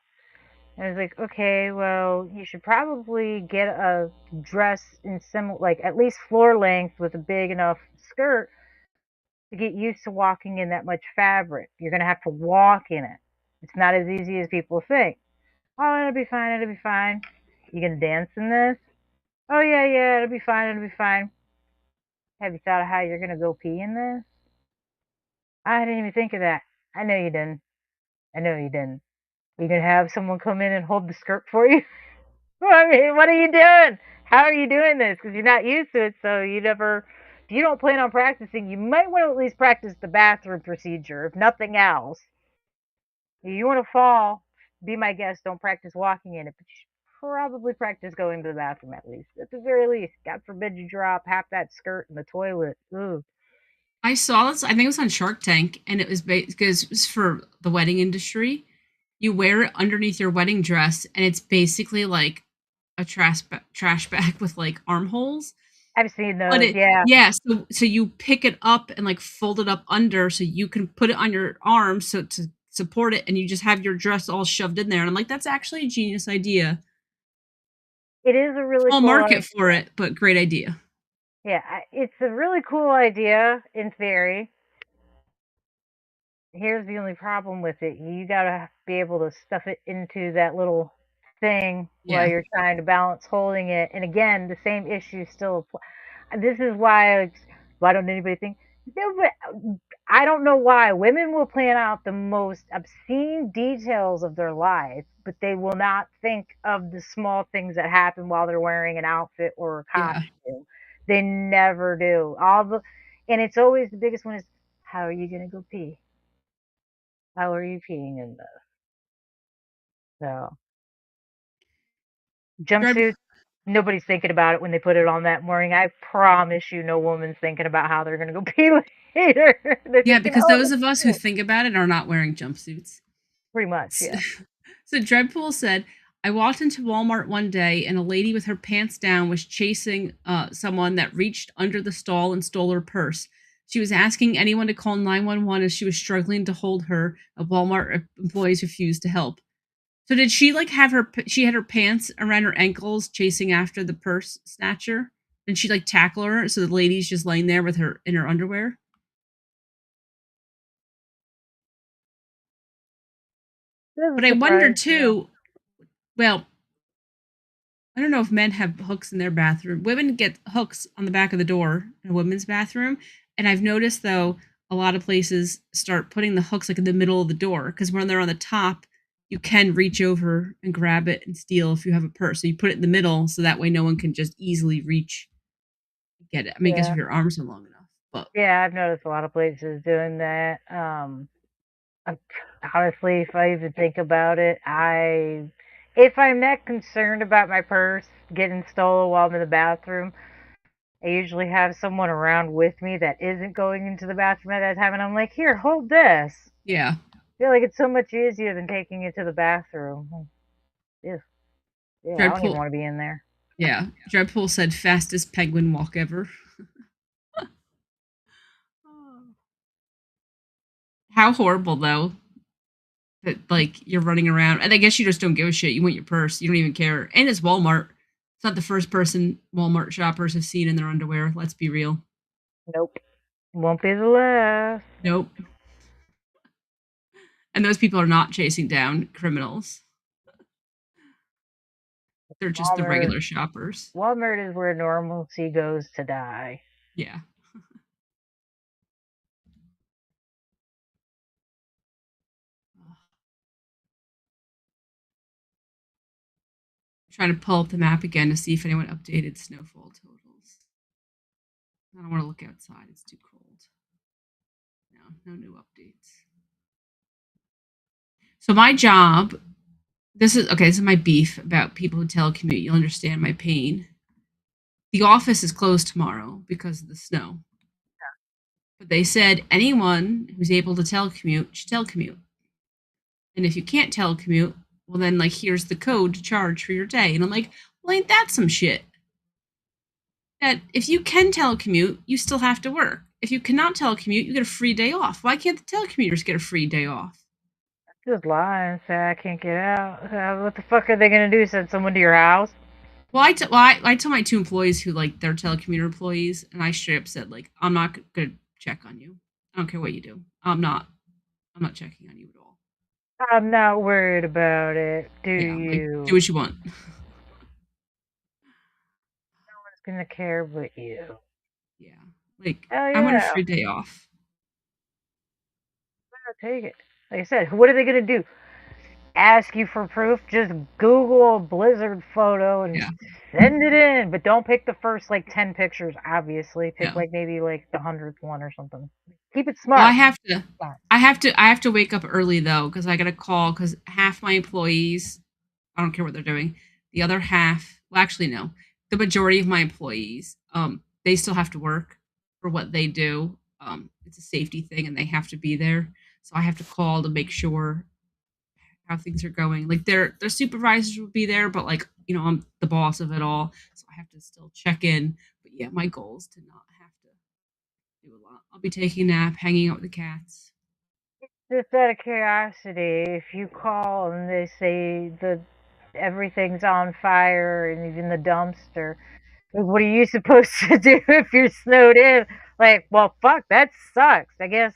I was like, okay, well, you should probably get a dress in like at least floor length with a big enough skirt to get used to walking in that much fabric. You're gonna have to walk in it. It's not as easy as people think. Oh, it'll be fine. It'll be fine. You gonna dance in this? Oh yeah, yeah. It'll be fine. It'll be fine. Have you thought of how you're gonna go pee in this? I didn't even think of that. I know you didn't. I know you didn't. You gonna have someone come in and hold the skirt for you? I mean, what are you doing? How are you doing this? Because you're not used to it, so you never. If you don't plan on practicing, you might want to at least practice the bathroom procedure, if nothing else. If you want to fall, be my guest. Don't practice walking in it, but you should probably practice going to the bathroom at least. At the very least, God forbid you drop half that skirt in the toilet. Ooh. I saw this. I think it was on Shark Tank, and it was because it was for the wedding industry. You wear it underneath your wedding dress, and it's basically like a trash bag with like armholes. I've seen But those, it yeah. yeah, so you pick it up and, like, fold it up under so you can put it on your arm so to support it, and you just have your dress all shoved in there, and I'm like, "That's actually a genius idea." It is a really Small cool market idea. for it, but great idea. Yeah, it's a really cool idea in theory. here's the only problem with it. You gotta be able to stuff it into that little thing while Yeah. you're trying to balance holding it. And again, the same issue still apply. This is why, like, why don't anybody think? No, but I don't know why women will plan out the most obscene details of their life, but they will not think of the small things that happen while they're wearing an outfit or a Yeah. costume. They never do. And it's always the biggest one is, how are you gonna go pee? How are you peeing in this? So Drive jumpsuits, nobody's thinking about it when they put it on that morning. I promise you, no woman's thinking about how they're gonna go pee later. They're Yeah, thinking, because oh, those let's of us who do it. think about it are not wearing jumpsuits. Pretty much, yeah. So Dreadpool said, I walked into Walmart one day and a lady with her pants down was chasing someone that reached under the stall and stole her purse. She was asking anyone to call 911 as she was struggling to hold her. Walmart employees refused to help. So did she like have she had her pants around her ankles chasing after the purse snatcher? Did she like tackle her so the lady's just laying there with her in her underwear? But Doesn't I wonder surprise me. too, well, I don't know if men have hooks in their bathroom. Women get hooks on the back of the door in a women's bathroom. And I've noticed though, a lot of places start putting the hooks like in the middle of the door because when they're on the top, you can reach over and grab it and steal if you have a purse. So you put it in the middle so that way no one can just easily reach and get it. I mean, I guess Yeah. if your arms are long enough. But Yeah, I've noticed a lot of places doing that. I- honestly, if I even think about it, if I'm that concerned about my purse getting stolen while I'm in the bathroom, I usually have someone around with me that isn't going into the bathroom at that time, and I'm like, here, hold this. yeah. I feel like it's so much easier than taking it to the bathroom. Yeah, yeah, I don't even Dreadpool. want to be in there. Yeah. Dreadpool said fastest penguin walk ever. How horrible though that like you're running around and I guess you just don't give a shit. You want your purse. You don't even care. And it's Walmart. It's not the first person Walmart shoppers have seen in their underwear. Let's be real. Nope, won't be the last. Nope. And those people are not chasing down criminals. They're just the Walmart, regular shoppers. Walmart is where normalcy goes to die. Yeah. I'm trying to pull up the map again to see if anyone updated snowfall totals. I don't want to look outside. It's too cold. No new updates. So my job, this is my beef about people who telecommute. You'll understand my pain. The office is closed tomorrow because of the snow. But they said anyone who's able to telecommute should telecommute. And if you can't telecommute, well then like here's the code to charge for your day. And I'm like, well, ain't that some shit? That if you can telecommute, you still have to work. If you cannot telecommute, you get a free day off. Why can't the telecommuters get a free day off? Just lie and say I can't get out. What the fuck are they gonna do? Send someone to your house? Well, I tell my two employees who like they're telecommuter employees, and I straight up said like I'm not gonna check on you. I don't care what you do. I'm not checking on you at all. I'm not worried about it. Do Yeah, like you? do what you want. No one's gonna care but you. Yeah, like Oh I want a yeah, free day off. I'll take it. Like I said, what are they gonna do? Ask you for proof? Just Google a blizzard photo and Yeah, send it in. But don't pick the first like 10 pictures. Obviously, pick yeah. like maybe like the 100th one or something. Keep it Well, smart. I have to wake up early though because I got a call because half my employees, I don't care what they're doing. The other half, well, actually no, the majority of my employees, they still have to work for what they do. It's a safety thing and they have to be there. So I have to call to make sure how things are going. Like their supervisors will be there, but like I'm the boss of it all, so I have to still check in. But yeah, my goal is to not have to do a lot. I'll be taking a nap, hanging out with the cats. Just out of curiosity, if you call and they say the everything's on fire and even the dumpster, like, what are you supposed to do if you're snowed in? Like, well, fuck, that sucks. I guess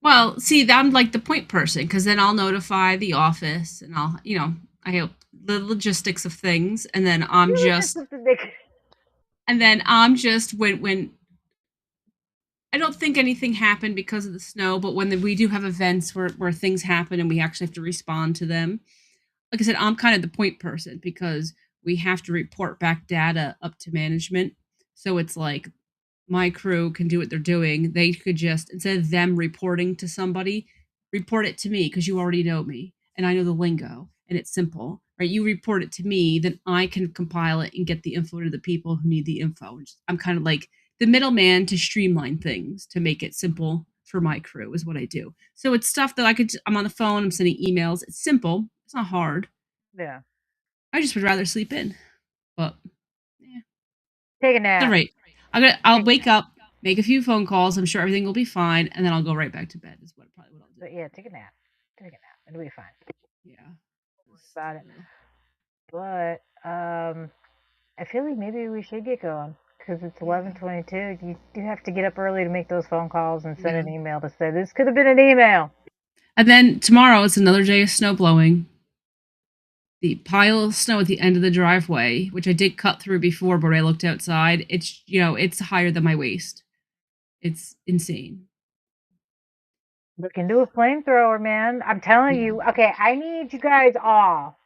Well, see, I'm like the point person because then I'll notify the office and I'll, I help the logistics of things, and then I'm just, when I don't think anything happened because of the snow, but when we do have events where things happen and we actually have to respond to them, like I said, I'm kind of the point person because we have to report back data up to management. So it's like my crew can do what they're doing. They could just, instead of them reporting to somebody, report it to me because you already know me and I know the lingo and it's simple, right? You report it to me, then I can compile it and get the info to the people who need the info. I'm kind of like the middleman to streamline things to make it simple for my crew is what I do. So it's stuff that I'm on the phone, I'm sending emails. It's simple. It's not hard. Yeah. I just would rather sleep in, but yeah. Take a nap. All right. I'll wake up, make a few phone calls. I'm sure everything will be fine, and then I'll go right back to bed. Is probably what I'll do. But yeah, take a nap. Take a nap. It'll be fine. Yeah. About it. But I feel like maybe we should get going because it's 11:22. You do have to get up early to make those phone calls and send an email to say this could have been an email. And then tomorrow is another day of snow blowing. The pile of snow at the end of the driveway, which I did cut through before, but when I looked outside, it's higher than my waist. It's insane. Look into a flamethrower, man. I'm telling you. Okay, I need you guys all.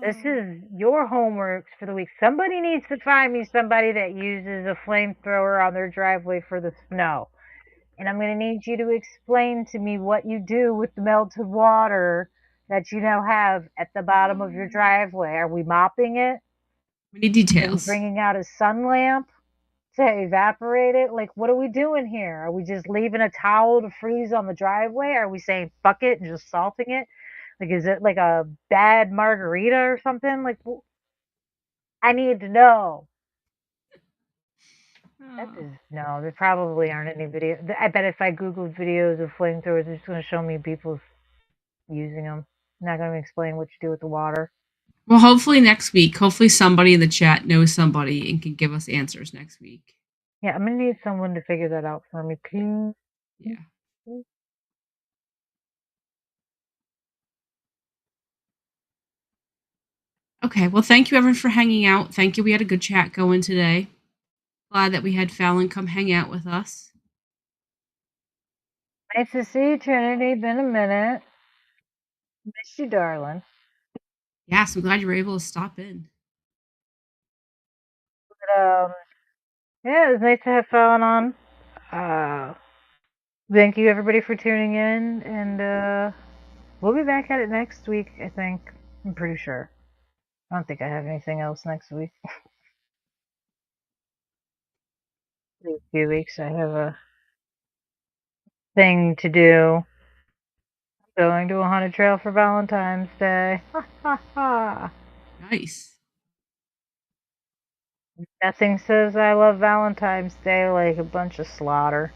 This is your homework for the week. Somebody needs to find me somebody that uses a flamethrower on their driveway for the snow. And I'm going to need you to explain to me what you do with the melted water that you now have at the bottom of your driveway. Are we mopping it? We need details. Are we bringing out a sun lamp to evaporate it? Like, what are we doing here? Are we just leaving a towel to freeze on the driveway? Are we saying fuck it and just salting it? Like, is it like a bad margarita or something? Like, I need to know. No, there probably aren't any videos. I bet if I Google videos of flamethrowers, it's going to show me people using them. I'm not going to explain what you do with the water. Well, hopefully next week. Hopefully somebody in the chat knows somebody and can give us answers next week. Yeah, I'm going to need someone to figure that out for me, please. Yeah. Okay, well, thank you everyone for hanging out. Thank you. We had a good chat going today. Glad that we had Fallon come hang out with us. Nice to see you, Trinity. Been a minute. Miss you, darling. Yes, I'm glad you were able to stop in. But, yeah, it was nice to have Fallon on. Thank you, everybody, for tuning in. And we'll be back at it next week, I think. I'm pretty sure. I don't think I have anything else next week. In a few weeks, I have a thing to do. Going to a haunted trail for Valentine's Day. Ha ha ha. Nice. Nothing says I love Valentine's Day like a bunch of slaughter.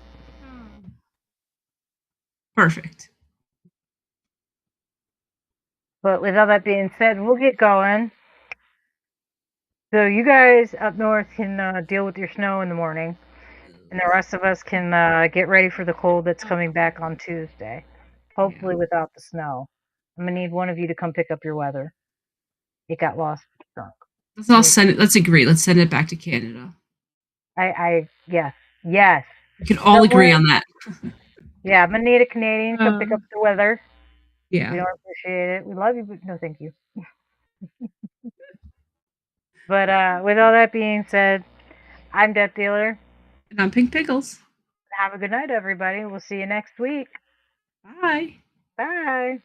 Perfect. But with all that being said, we'll get going. So you guys up north can deal with your snow in the morning. And the rest of us can get ready for the cold that's coming back on Tuesday. Hopefully without the snow. I'm going to need one of you to come pick up your weather. It got lost. Let's agree. Let's send it back to Canada. Yes. We can all agree on that. Yeah, I'm going to need a Canadian to come pick up the weather. Yeah. We don't appreciate it. We love you, but no thank you. But with all that being said, I'm Death Dealer. And I'm Pink Pickles. Have a good night, everybody. We'll see you next week. Bye. Bye.